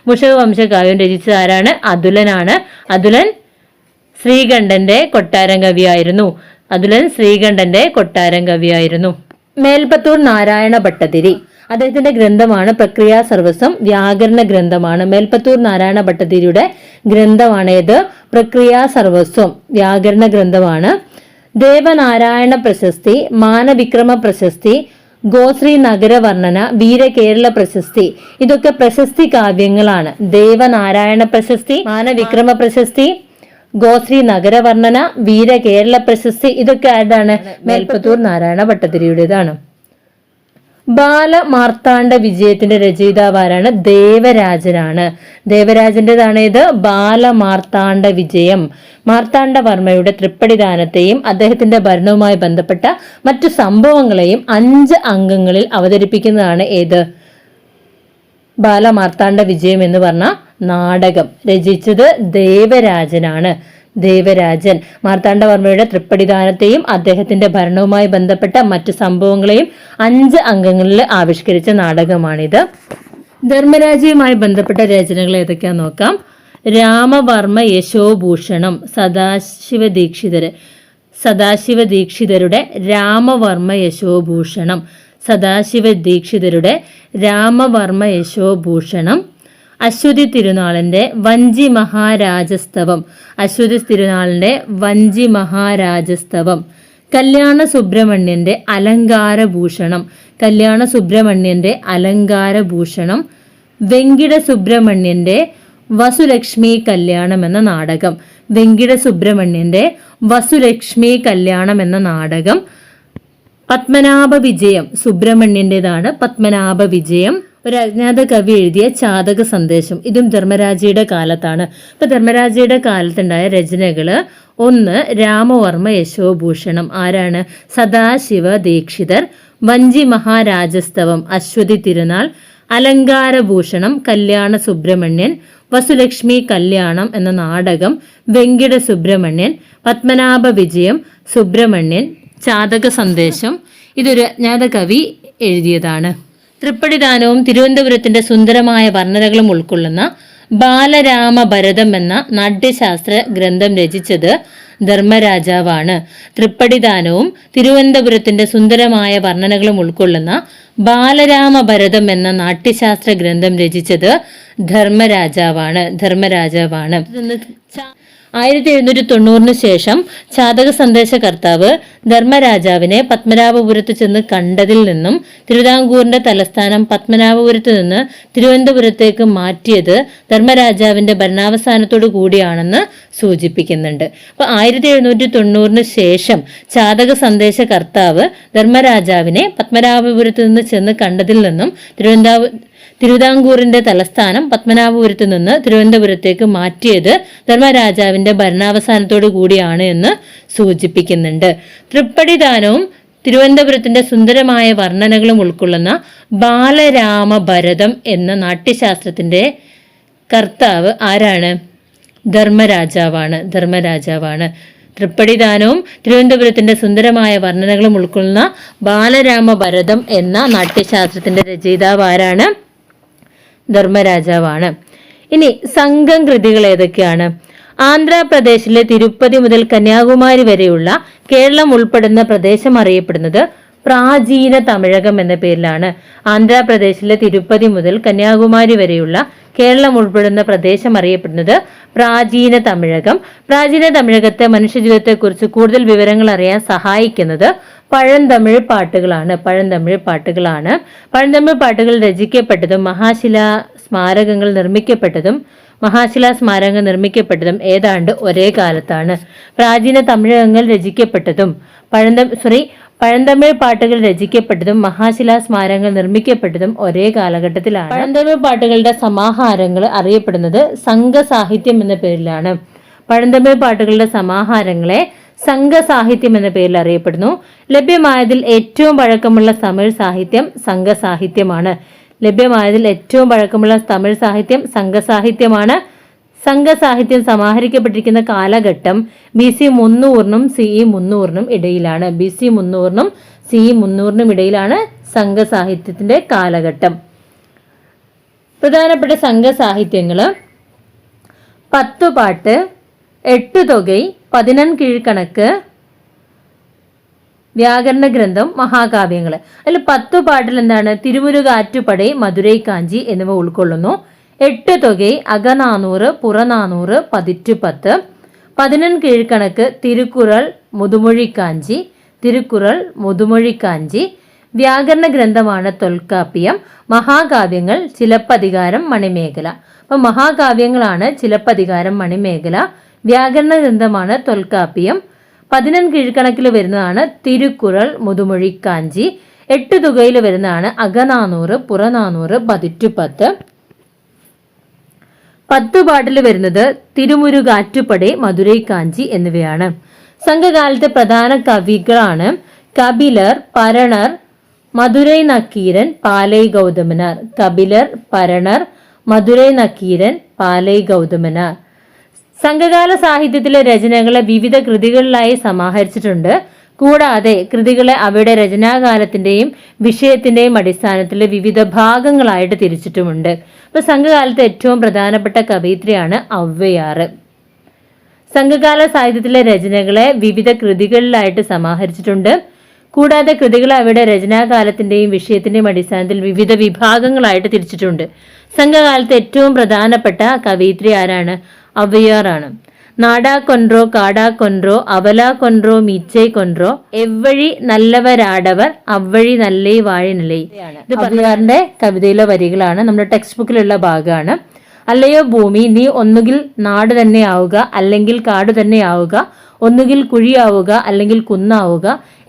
മൂഷകവംശ കാവ്യം രചിച്ചത് ആരാണ്? അതുലനാണ്. അതുലൻ ശ്രീകണ്ഠന്റെ കൊട്ടാരം കവിയായിരുന്നു. മേൽപ്പത്തൂർ നാരായണ ഭട്ടതിരി, അദ്ദേഹത്തിന്റെ ഗ്രന്ഥമാണ് പ്രക്രിയാ സർവസ്വം, വ്യാകരണ ഗ്രന്ഥമാണ്. മേൽപ്പത്തൂർ നാരായണ ഭട്ടതിരിയുടെ ഗ്രന്ഥമാണ് ഏത്? പ്രക്രിയാ സർവസ്വം, വ്യാകരണ ഗ്രന്ഥമാണ്. ദേവനാരായണ പ്രശസ്തി, മാനവിക്രമ പ്രശസ്തി, ഗോശ്രീ നഗരവർണ്ണന, വീരകേരള പ്രശസ്തി, ഇതൊക്കെ പ്രശസ്തി കാവ്യങ്ങളാണ്. ദേവനാരായണ പ്രശസ്തി, മാനവിക്രമ പ്രശസ്തി, ഗോശ്രീ നഗരവർണ്ണന, വീരകേരള പ്രശസ്തി, ഇതൊക്കെ ആരുടെയാണ്? മേൽപ്പത്തൂർ നാരായണ ഭട്ടതിരിയുടേതാണ്. ബാലമാർത്താണ്ഡ വിജയത്തിന്റെ രചയിതാവാരാണ്? ദേവരാജനാണ്. ദേവരാജന്റേതാണ് ഇത്? ബാലമാർത്താണ്ഡ വിജയം. മാർത്താണ്ഡവർമ്മയുടെ തൃപ്പടിദാനത്തെയും അദ്ദേഹത്തിന്റെ ഭരണവുമായി ബന്ധപ്പെട്ട മറ്റു സംഭവങ്ങളെയും 5 അംഗങ്ങളിൽ അവതരിപ്പിക്കുന്നതാണ് ഏത്? ബാലമാർത്താണ്ഡ വിജയം എന്ന് പറഞ്ഞ നാടകം രചിച്ചത് ദേവരാജനാണ്. ദേവരാജൻ മാർത്താണ്ഡവർമ്മയുടെ തൃപ്പടിദാനത്തെയും അദ്ദേഹത്തിന്റെ ഭരണവുമായി ബന്ധപ്പെട്ട മറ്റു സംഭവങ്ങളെയും 5 അംഗങ്ങളിൽ ആവിഷ്കരിച്ച നാടകമാണിത്. ധർമ്മരാജയുമായി ബന്ധപ്പെട്ട രചനകൾ ഏതൊക്കെയാന്ന് നോക്കാം. രാമവർമ്മ യശോഭൂഷണം, സദാശിവദീക്ഷിതരുടെ രാമവർമ്മ യശോഭൂഷണം, രാമവർമ്മ യശോഭൂഷണം. അശ്വതി തിരുനാളിന്റെ വഞ്ചി മഹാരാജസ്തവം, കല്യാണ സുബ്രഹ്മണ്യന്റെ അലങ്കാരഭൂഷണം, വെങ്കിട സുബ്രഹ്മണ്യന്റെ വസുലക്ഷ്മി കല്യാണം എന്ന നാടകം. പത്മനാഭ വിജയം സുബ്രഹ്മണ്യന്റേതാണ്. പത്മനാഭ വിജയം ഒരു അജ്ഞാത കവി എഴുതിയ ചാതക സന്ദേശം, ഇതും ധർമ്മരാജയുടെ കാലത്താണ്. അപ്പൊ ധർമ്മരാജയുടെ കാലത്തുണ്ടായ രചനകള്: 1 രാമവർമ്മ യശോഭൂഷണം, ആരാണ്? സദാശിവ ദീക്ഷിതർ. വഞ്ചി മഹാരാജസ്തവം, അശ്വതി തിരുനാൾ. അലങ്കാരഭൂഷണം, കല്യാണ സുബ്രഹ്മണ്യൻ. വസുലക്ഷ്മി കല്യാണം എന്ന നാടകം, വെങ്കിട സുബ്രഹ്മണ്യൻ. പത്മനാഭ വിജയം, സുബ്രഹ്മണ്യൻ. ചാതക സന്ദേശം, ഇതൊരു അജ്ഞാത കവി എഴുതിയതാണ്. തൃപ്പടിദാനവും തിരുവനന്തപുരത്തിന്റെ സുന്ദരമായ വർണ്ണനകളും ഉൾക്കൊള്ളുന്ന ബാലരാമഭരതം എന്ന നാട്യശാസ്ത്ര ഗ്രന്ഥം രചിച്ചത് ധർമ്മരാജാവാണ്. തൃപ്പടിദാനവും തിരുവനന്തപുരത്തിന്റെ സുന്ദരമായ വർണ്ണനകളും ഉൾക്കൊള്ളുന്ന ബാലരാമഭരതം എന്ന നാട്യശാസ്ത്ര ഗ്രന്ഥം രചിച്ചത് ധർമ്മരാജാവാണ്. 1790 ശേഷം ചാതക സന്ദേശകർത്താവ് ധർമ്മരാജാവിനെ പത്മനാഭപുരത്ത് ചെന്ന് കണ്ടതിൽ നിന്നും തിരുവിതാംകൂറിന്റെ തലസ്ഥാനം പത്മനാഭപുരത്ത് നിന്ന് തിരുവനന്തപുരത്തേക്ക് മാറ്റിയത് ധർമ്മരാജാവിന്റെ ഭരണാവസാനത്തോടു കൂടിയാണെന്ന് സൂചിപ്പിക്കുന്നുണ്ട്. അപ്പൊ 1790 ശേഷം ചാതക സന്ദേശകർത്താവ് ധർമ്മരാജാവിനെ പത്മനാഭപുരത്ത് നിന്ന് ചെന്ന് കണ്ടതിൽ നിന്നും തിരുവിതാംകൂറിന്റെ തലസ്ഥാനം പത്മനാഭപുരത്ത് നിന്ന് തിരുവനന്തപുരത്തേക്ക് മാറ്റിയത് ധർമ്മരാജാവിന്റെ ഭരണാവസാനത്തോടു കൂടിയാണ് എന്ന് സൂചിപ്പിക്കുന്നുണ്ട്. തൃപ്പടിദാനവും തിരുവനന്തപുരത്തിന്റെ സുന്ദരമായ വർണ്ണനകളും ഉൾക്കൊള്ളുന്ന ബാലരാമഭരതം എന്ന നാട്യശാസ്ത്രത്തിന്റെ കർത്താവ് ആരാണ്? ധർമ്മരാജാവാണ്. തൃപ്പടിദാനവും തിരുവനന്തപുരത്തിന്റെ സുന്ദരമായ വർണ്ണനകളും ഉൾക്കൊള്ളുന്ന ബാലരാമഭരതം എന്ന നാട്യശാസ്ത്രത്തിന്റെ രചയിതാവ് ആരാണ്? ധർമ്മരാജാവാണ്. ഇനി സംഘം കൃതികൾ ഏതൊക്കെയാണ്? ആന്ധ്രാപ്രദേശിലെ തിരുപ്പതി മുതൽ കന്യാകുമാരി വരെയുള്ള കേരളം ഉൾപ്പെടുന്ന പ്രദേശം അറിയപ്പെടുന്നത് പ്രാചീന തമിഴകം എന്ന പേരിലാണ്. ആന്ധ്രാപ്രദേശിലെ തിരുപ്പതി മുതൽ കന്യാകുമാരി വരെയുള്ള കേരളം ഉൾപ്പെടുന്ന പ്രദേശം അറിയപ്പെടുന്നത് പ്രാചീന തമിഴകം. പ്രാചീന തമിഴകത്തെ മനുഷ്യജീവിതത്തെക്കുറിച്ച് കൂടുതൽ വിവരങ്ങൾ അറിയാൻ സഹായിക്കുന്നത് പഴന്തമിഴ് പാട്ടുകളാണ്. പഴന്തമിഴ് പാട്ടുകൾ രചിക്കപ്പെട്ടതും മഹാശിലാ സ്മാരകങ്ങൾ നിർമ്മിക്കപ്പെട്ടതും ഏതാണ്ട് ഒരേ കാലത്താണ്. പ്രാചീന തമിഴകങ്ങൾ രചിക്കപ്പെട്ടതും പഴന്തമിഴ് പാട്ടുകൾ രചിക്കപ്പെട്ടതും മഹാശിലാ സ്മാരകങ്ങൾ നിർമ്മിക്കപ്പെട്ടതും ഒരേ കാലഘട്ടത്തിലാണ്. പഴന്തമിഴ് പാട്ടുകളുടെ സമാഹാരങ്ങൾ അറിയപ്പെടുന്നത് സംഘസാഹിത്യം എന്ന പേരിലാണ്. പഴന്തമിഴ് പാട്ടുകളുടെ സമാഹാരങ്ങളെ സംഘസാഹിത്യം എന്ന പേരിൽ അറിയപ്പെടുന്നു. ലഭ്യമായതിൽ ഏറ്റവും പഴക്കമുള്ള തമിഴ് സാഹിത്യം സംഘസാഹിത്യമാണ്. സംഘസാഹിത്യം സമാഹരിക്കപ്പെട്ടിരിക്കുന്ന കാലഘട്ടം BC 300 CE 300 ഇടയിലാണ്. സംഘസാഹിത്യത്തിന്റെ കാലഘട്ടം. പ്രധാനപ്പെട്ട സംഘസാഹിത്യങ്ങള് പത്തുപാട്ട്, എട്ടുതൊകൈ, 11 കീഴ്ക്കണക്ക്, വ്യാകരണ ഗ്രന്ഥം, മഹാകാവ്യങ്ങൾ. അതിൽ 10 പാട്ടിൽ എന്താണ്? തിരുമുരുകാറ്റുപടൈ, മധുരൈ കാഞ്ചി എന്നിവ ഉൾക്കൊള്ളുന്നു. 8 തൊകൈ, അകനാനൂറ്, പുറനാനൂറ്, 10. 11 കീഴ്ക്കണക്ക് തിരുക്കുറൾ, മുതുമൊഴിക്കാഞ്ചി. വ്യാകരണ ഗ്രന്ഥമാണ് തൊൽക്കാപ്പിയം. മഹാകാവ്യങ്ങൾ ചിലപ്പതികാരം, മണിമേഖല. അപ്പൊ മഹാകാവ്യങ്ങളാണ് ചിലപ്പതികാരം, മണിമേഖല. വ്യാകരണ ഗ്രന്ഥമാണ് തൊൽക്കാപ്പിയം. 11 കീഴ്ക്കണക്കിൽ വരുന്നതാണ് തിരുക്കുറൾ, മുതുമൊഴിക്കാഞ്ചി. 8 തുകയിൽ വരുന്നതാണ് അകനാനൂറ്, പുറനാനൂറ്, 10. 10 പാട്ടിൽ വരുന്നത് തിരുമുരുകാറ്റുപടൈ, മധുരൈ കാഞ്ചി എന്നിവയാണ്. സംഘകാലത്തെ പ്രധാന കവികളാണ് കപിലർ, പരണർ, മധുരൈ നക്കീരൻ, പാലൈ ഗൗതമനാർ. സംഘകാല സാഹിത്യത്തിലെ രചനകളെ വിവിധ കൃതികളിലായി സമാഹരിച്ചിട്ടുണ്ട്. കൂടാതെ കൃതികളെ അവയുടെ രചനാകാലത്തിന്റെയും വിഷയത്തിന്റെയും അടിസ്ഥാനത്തിൽ വിവിധ ഭാഗങ്ങളായിട്ട് തിരിച്ചിട്ടുമുണ്ട്. അപ്പൊ സംഘകാലത്തെ ഏറ്റവും പ്രധാനപ്പെട്ട കവയിത്രിയാണ് ഔവ്വയാർ. സംഘകാല സാഹിത്യത്തിലെ രചനകളെ വിവിധ കൃതികളിലായിട്ട് സമാഹരിച്ചിട്ടുണ്ട്. കൂടാതെ കൃതികളെ അവയുടെ രചനാകാലത്തിന്റെയും വിഷയത്തിന്റെയും അടിസ്ഥാനത്തിൽ വിവിധ വിഭാഗങ്ങളായിട്ട് തിരിച്ചിട്ടുണ്ട്. സംഘകാലത്തെ ഏറ്റവും പ്രധാനപ്പെട്ട കവയിത്രി ആരാണ്? ഔവ്വയാറാണ്. നാടാ കൊൻറോ, കാടാ കൊൻറോ, അവലാ കൊൻറോ, മീച്ചൈ കൊൻറോ, എവ്വഴി നല്ലവരാടവർ, അവ്വഴി നല്ലൈ വാഴിനിലൈ. ഇത് ഔവ്വയാറിന്റെ കവിതയിലെ വരികളാണ്. നമ്മുടെ ടെക്സ്റ്റ് ബുക്കിലുള്ള ഭാഗമാണ്. അല്ലയോ ഭൂമി, നീ ഒന്നുകിൽ നാട് തന്നെ ആവുക, അല്ലെങ്കിൽ കാട് തന്നെ ആവുക, ഒന്നുകിൽ കുഴിയാവുക, അല്ലെങ്കിൽ കുന്നാവുക.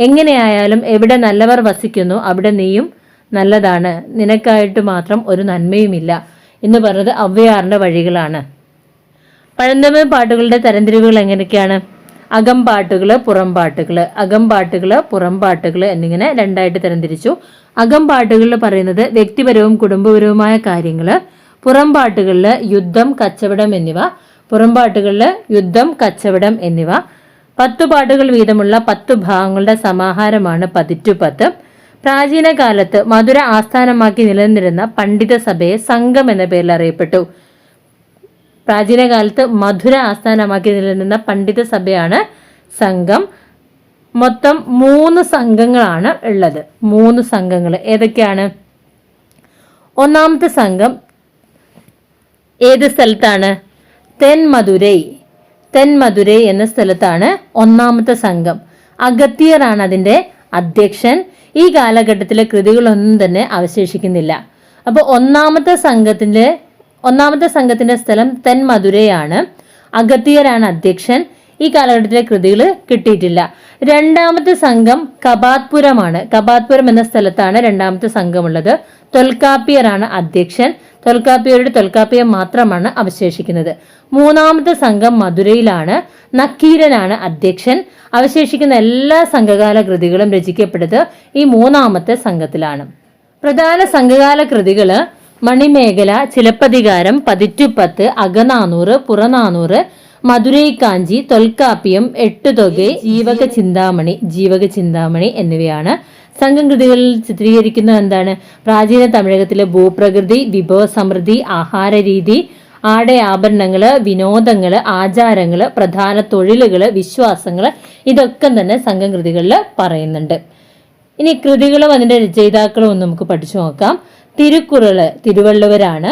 എങ്ങനെയായാലും എവിടെ നല്ലവർ വസിക്കുന്നു അവിടെ നീയും നല്ലതാണ്, നിനക്കായിട്ട് മാത്രം ഒരു നന്മയുമില്ല എന്ന് പറഞ്ഞത് ഔവ്വയാറിന്റെ വഴികളാണ്. പഴന്തമിഴ് പാട്ടുകളുടെ തരംതിരിവുകൾ എങ്ങനെയൊക്കെയാണ്? അകംപാട്ടുകൾ, പുറംപാട്ടുകൾ എന്നിങ്ങനെ രണ്ടായിട്ട് തരംതിരിച്ചു. അകംപാട്ടുകളിൽ പറയുന്നത് വ്യക്തിപരവും കുടുംബപരവുമായ കാര്യങ്ങൾ. പുറംപാട്ടുകളിൽ യുദ്ധം, കച്ചവടം എന്നിവ. 10 പാട്ടുകൾ വീതമുള്ള 10 ഭാഗങ്ങളുടെ സമാഹാരമാണ് 10. പ്രാചീന കാലത്ത് മധുര ആസ്ഥാനമാക്കി നിലനിന്നിരുന്ന പണ്ഡിത സഭയെ സംഘം എന്ന പേരിൽ അറിയപ്പെട്ടു. പ്രാചീന കാലത്ത് മധുര ആസ്ഥാനമാക്കി നിലനിന്ന പണ്ഡിത സഭയാണ് സംഘം. മൊത്തം 3 സംഘങ്ങളാണ് ഉള്ളത്. 3 സംഘങ്ങൾ ഏതൊക്കെയാണ്? ഒന്നാമത്തെ സംഘം ഏത് സ്ഥലത്താണ്? തെൻമധുരൈ. തെന്മധുരൈ എന്ന സ്ഥലത്താണ് ഒന്നാമത്തെ സംഘം. അഗത്യറാണ് അതിൻ്റെ അധ്യക്ഷൻ. ഈ കാലഘട്ടത്തിലെ കൃതികളൊന്നും തന്നെ അവശേഷിക്കുന്നില്ല. അപ്പോൾ ഒന്നാമത്തെ സംഘത്തിന്റെ സ്ഥലം തെന്മധുരൈയാണ്. അഗത്യറാണ് അധ്യക്ഷൻ. ഈ കാലഘട്ടത്തിലെ കൃതികൾ കിട്ടിയിട്ടില്ല. രണ്ടാമത്തെ സംഘം കബാത്പുരമാണ്. കബാത്പുരം എന്ന സ്ഥലത്താണ് രണ്ടാമത്തെ സംഘമുള്ളത്. തൊൽക്കാപ്പിയറാണ് അധ്യക്ഷൻ. തൊൽക്കാപ്പിയം മാത്രമാണ് അവശേഷിക്കുന്നത്. മൂന്നാമത്തെ സംഘം മധുരയിലാണ്. നക്കീരനാണ് അധ്യക്ഷൻ. അവശേഷിക്കുന്ന എല്ലാ സംഘകാല കൃതികളും രചിക്കപ്പെട്ടത് ഈ മൂന്നാമത്തെ സംഘത്തിലാണ്. പ്രധാന സംഘകാല കൃതികള് മണിമേഖല, ചിലപ്പതികാരം, പതിറ്റുപത്ത്, അകനാനൂറ്, പുറനാനൂറ്, മധുരൈ കാഞ്ചി, തൊൽക്കാപ്പിയം, എട്ടുതൊകൈ, ജീവക ചിന്താമണി എന്നിവയാണ്. സംഘം കൃതികളിൽ ചിത്രീകരിക്കുന്നത് എന്താണ്? പ്രാചീന തമിഴകത്തിലെ ഭൂപ്രകൃതി, വിഭവ സമൃദ്ധി, ആഹാര രീതി, ആഭരണങ്ങള്, വിനോദങ്ങള്, ആചാരങ്ങള്, പ്രധാന തൊഴിലുകള്, വിശ്വാസങ്ങള്, ഇതൊക്കെ തന്നെ സംഘം കൃതികളിൽ പറയുന്നുണ്ട്. ഇനി കൃതികളും അതിന്റെ രചയിതാക്കളും ഒന്ന് നമുക്ക് പഠിച്ചു നോക്കാം. തിരുക്കുറള് തിരുവള്ളുവരാണ്.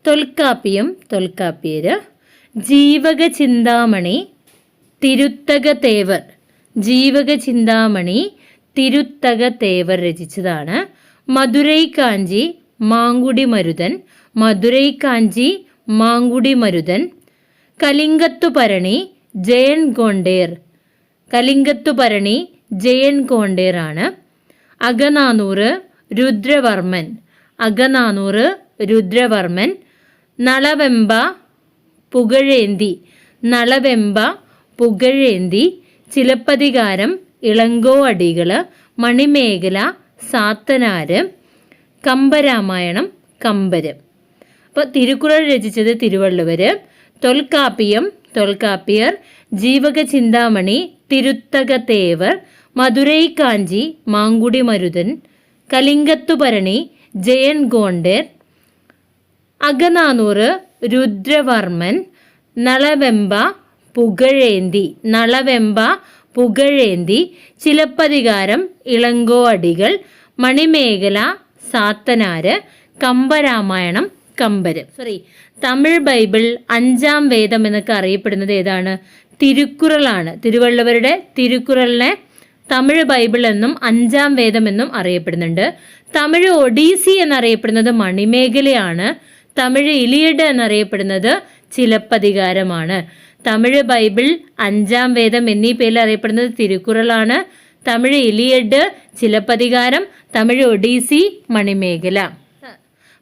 തൊൽക്കാപ്പിയര്, ജീവക ചിന്താമണി തിരുത്തക തേവർ രചിച്ചതാണ്. മധുരൈ കാഞ്ചി മാങ്കുടി മരുതൻ, കലിംഗത്തുപരണി ജയൻ ഗോണ്ടേർ ആണ്. അകനാനൂറ് രുദ്രവർമ്മൻ, നളവെമ്പ പുകഴേന്തി, ചിലപ്പതികാരം ഇളങ്കോ അടികള്, മണിമേഖല സാത്തനാര്, കമ്പരാമായണം കമ്പര്. അപ്പോൾ തിരുക്കുറൾ രചിച്ചത് തിരുവള്ളുവര്. തൊൽക്കാപ്പിയർ, ജീവക ചിന്താമണി തിരുത്തക തേവർ, മധുരൈ കാഞ്ചി മാങ്കുടി മരുതൻ, കലിംഗത്തുപരണി ജയൻ ഗോണ്ടേർ, അകനാനൂറ് രുദ്രവർമ്മൻ, നളവെമ്പ പുകഴേന്തി, ചിലപ്പതികാരം ഇളങ്കോ അടികൾ, മണിമേഖല സാത്തനാര്, കമ്പരാമായണം കമ്പര്. തമിഴ് ബൈബിൾ 5-ാം വേദം എന്നൊക്കെ അറിയപ്പെടുന്നത് ഏതാണ്? തിരുക്കുറളാണ്. തിരുവള്ളുവരുടെ തിരുക്കുറളിനെ തമിഴ് ബൈബിൾ എന്നും 5-ാം വേദം എന്നും അറിയപ്പെടുന്നുണ്ട്. തമിഴ് ഒഡീസി എന്നറിയപ്പെടുന്നത് മണിമേഖലയാണ്. തമിഴ് ഇലിയഡ് എന്നറിയപ്പെടുന്നത് ചിലപ്പതികാരമാണ്. തമിഴ് ബൈബിൾ 5-ാം വേദം എന്നീ പേരിൽ അറിയപ്പെടുന്നത് തിരുക്കുറളാണ്. തമിഴ് ഇലിയഡ് ചിലപ്പതികാരം, തമിഴ് ഒഡീസി മണിമേഖല.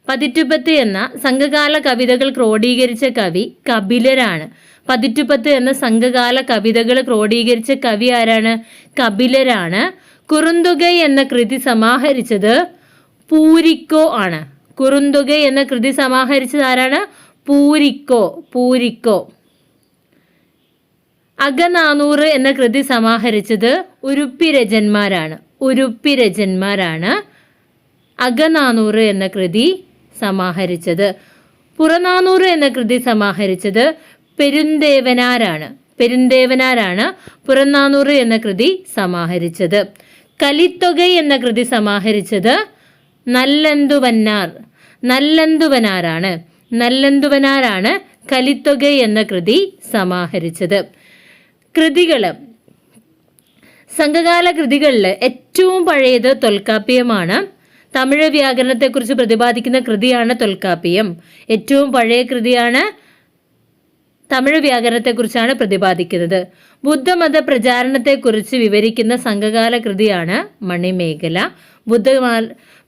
പതിറ്റുപത്ത് എന്ന സംഘകാല കവിതകൾ ക്രോഡീകരിച്ച കവി കപിലരാണ്. പതിറ്റുപത്ത് എന്ന സംഘകാല കവിതകൾ ക്രോഡീകരിച്ച കവി ആരാണ്? കപിലരാണ്. കുറുന്തുകൈ എന്ന കൃതി സമാഹരിച്ചത് പൂരിക്കോ ആണ്. കുറുന്തുകൈ എന്ന കൃതി സമാഹരിച്ചത് ആരാണ്? പൂരിക്കോ. അകനാനൂറ് എന്ന കൃതി സമാഹരിച്ചത് ഉരുപ്പിരജന്മാരാണ്. അകനാനൂറ് എന്ന കൃതി സമാഹരിച്ചത്. പുറനാനൂറ് എന്ന കൃതി സമാഹരിച്ചത് പെരുന്തേവനാരാണ്. പുറനാനൂറ് എന്ന കൃതി സമാഹരിച്ചത്. കലിത്തൊകൈ എന്ന കൃതി സമാഹരിച്ചത് നല്ലന്തുവനാരാണ്. കലിത്തൊകൈ എന്ന കൃതി സമാഹരിച്ചത്. കൃതികള് സംഘകാല കൃതികളിൽ ഏറ്റവും പഴയത് തൊൽക്കാപ്പിയമാണ്. തമിഴ് വ്യാകരണത്തെക്കുറിച്ച് പ്രതിപാദിക്കുന്ന കൃതിയാണ് തൊൽക്കാപ്പിയം. ഏറ്റവും പഴയ കൃതിയാണ്. തമിഴ് വ്യാകരണത്തെക്കുറിച്ചാണ് പ്രതിപാദിക്കുന്നത്. ബുദ്ധമത പ്രചാരണത്തെക്കുറിച്ച് വിവരിക്കുന്ന സംഘകാല കൃതിയാണ് മണിമേഖല.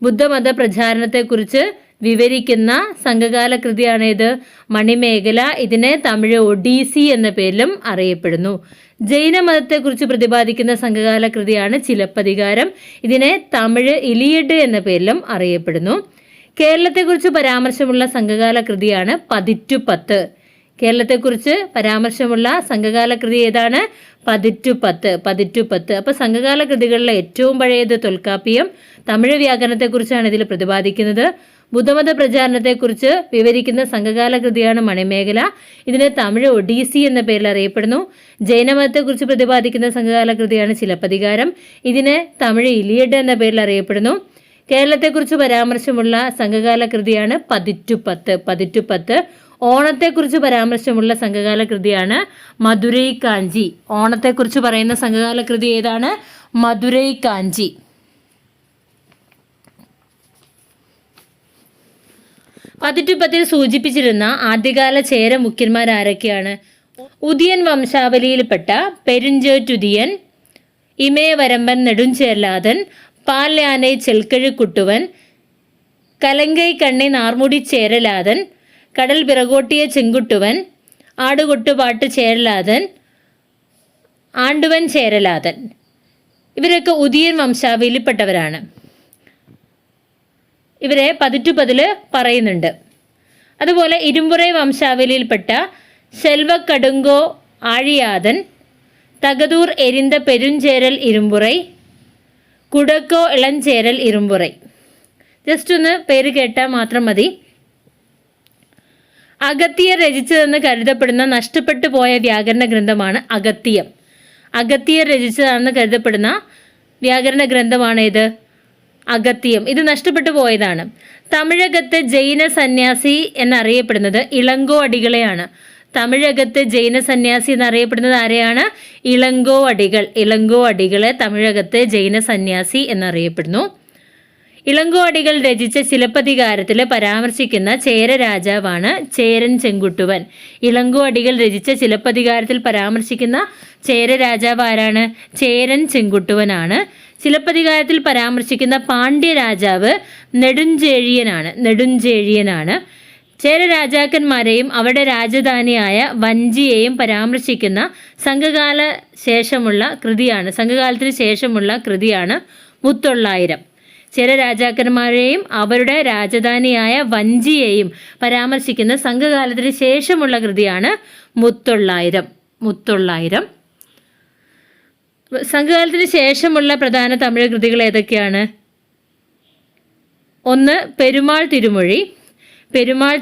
ബുദ്ധമത പ്രചാരണത്തെക്കുറിച്ച് വിവരിക്കുന്ന സംഘകാല കൃതിയാണ് ഇത് മണിമേഖല. ഇതിനെ തമിഴ് ഒഡീസി എന്ന പേരിലും അറിയപ്പെടുന്നു. ജൈനമതത്തെക്കുറിച്ച് പ്രതിപാദിക്കുന്ന സംഘകാല കൃതിയാണ് ചിലപ്പതികാരം. ഇതിനെ തമിഴ് ഇലിയഡ് എന്ന പേരിലും അറിയപ്പെടുന്നു. കേരളത്തെക്കുറിച്ച് പരാമർശമുള്ള സംഘകാല കൃതിയാണ് പതിറ്റുപത്ത്. കേരളത്തെക്കുറിച്ച് പരാമർശമുള്ള സംഘകാല കൃതി ഏതാണ്? പതിറ്റുപത്ത്. അപ്പൊ സംഘകാല കൃതികളിലെ ഏറ്റവും പഴയത് തൊൽക്കാപ്പിയം. തമിഴ് വ്യാകരണത്തെക്കുറിച്ചാണ് ഇതിൽ പ്രതിപാദിക്കുന്നത്. ബുദ്ധമത പ്രചാരണത്തെക്കുറിച്ച് വിവരിക്കുന്ന സംഘകാല കൃതിയാണ് മണിമേഖല. ഇതിനെ തമിഴ് ഒഡീസി എന്ന പേരിൽ അറിയപ്പെടുന്നു. ജൈനമതത്തെക്കുറിച്ച് പ്രതിപാദിക്കുന്ന സംഘകാല കൃതിയാണ് ചിലപ്പതികാരം. ഇതിനെ തമിഴ് ഇലിയഡ് എന്ന പേരിൽ അറിയപ്പെടുന്നു. കേരളത്തെക്കുറിച്ച് പരാമർശമുള്ള സംഘകാല കൃതിയാണ് പതിറ്റുപത്ത്. ഓണത്തെക്കുറിച്ച് പരാമർശമുള്ള സംഘകാല കൃതിയാണ് മധുരൈ കാഞ്ചി. ഓണത്തെക്കുറിച്ച് പറയുന്ന സംഘകാല കൃതി ഏതാണ്? മധുരൈ കാഞ്ചി. പതിറ്റുപ്പത്തിൽ സൂചിപ്പിച്ചിരുന്ന ആദ്യകാല ചേര മുഖ്യന്മാർ ആരൊക്കെയാണ്? ഉദിയൻ വംശാവലിയിൽപ്പെട്ട പെരുഞ്ചേറ്റുദിയൻ, ഇമയവരമ്പൻ നെടുഞ്ചേർലാതൻ, പാൽയാനൈ ചെൽക്കഴുക്കുട്ടുവൻ, കലങ്കൈ കണ്ണി നാർമുടി ചേരലാതൻ, കടൽ പിറകോട്ടിയ ചെങ്കുട്ടുവൻ, ആടുകൊട്ടുപാട്ട് ചേരലാതൻ, ആണ്ടുവൻ ചേരലാതൻ. ഇവരൊക്കെ ഉദിയൻ വംശാവലിയിൽപ്പെട്ടവരാണ്. ഇവരെ പതിറ്റുപതിൽ പറയുന്നുണ്ട്. അതുപോലെ ഇരുമ്പുറൈ വംശാവലിയിൽപ്പെട്ട സെൽവക്കടുങ്കോ ആഴിയാതൻ, തകതൂർ എരിന്ത പെരുഞ്ചേരൽ ഇരുമ്പുറൈ, കുടക്കോ ഇളഞ്ചേരൽ ഇരുമ്പുറൈ. ജസ്റ്റ് ഒന്ന് പേര് കേട്ടാൽ മാത്രം മതി. അഗത്തിയർ രചിച്ചതെന്ന് കരുതപ്പെടുന്ന നഷ്ടപ്പെട്ടു പോയ വ്യാകരണ ഗ്രന്ഥമാണ് അഗത്തിയം. അഗത്തിയർ രചിച്ചതാണെന്ന് കരുതപ്പെടുന്ന വ്യാകരണ ഗ്രന്ഥമാണ് ഇത് അഗത്തിയം. ഇത് നഷ്ടപ്പെട്ടു പോയതാണ്. തമിഴകത്തെ ജൈന സന്യാസി എന്നറിയപ്പെടുന്നത് ഇളങ്കോ അടികളെയാണ്. തമിഴകത്തെ ജൈന സന്യാസി എന്നറിയപ്പെടുന്നത് ആരെയാണ്? ഇളങ്കോ അടികൾ. ഇളങ്കോ അടികളെ തമിഴകത്തെ ജൈന സന്യാസി എന്നറിയപ്പെടുന്നു. ഇളങ്കോ അടികൾ രചിച്ച ചിലപ്പതികാരത്തിൽ പരാമർശിക്കുന്ന ചേര രാജാവാണ് ചേരൻ ചെങ്കുട്ടുവൻ. ഇളങ്കോ അടികൾ രചിച്ച ചിലപ്പതികാരത്തിൽ പരാമർശിക്കുന്ന ചേര രാജാവ് ആരാണ്? ചേരൻ ചെങ്കുട്ടുവനാണ്. ചിലപ്പതികാരത്തിൽ പരാമർശിക്കുന്ന പാണ്ഡ്യ രാജാവ് നെടുഞ്ചേഴിയനാണ്. ചേര രാജാക്കന്മാരെയും അവരുടെ രാജധാനിയായ വഞ്ചിയെയും പരാമർശിക്കുന്ന സംഘകാലത്തിന് ശേഷമുള്ള കൃതിയാണ് മുത്തൊള്ളായിരം. ചേര രാജാക്കന്മാരെയും അവരുടെ രാജധാനിയായ വഞ്ചിയെയും പരാമർശിക്കുന്ന സംഘകാലത്തിന് ശേഷമുള്ള കൃതിയാണ് മുത്തൊള്ളായിരം. സംഘകാലത്തിന് ശേഷമുള്ള പ്രധാന തമിഴ് കൃതികൾ ഏതൊക്കെയാണ്? ഒന്ന് പെരുമാൾ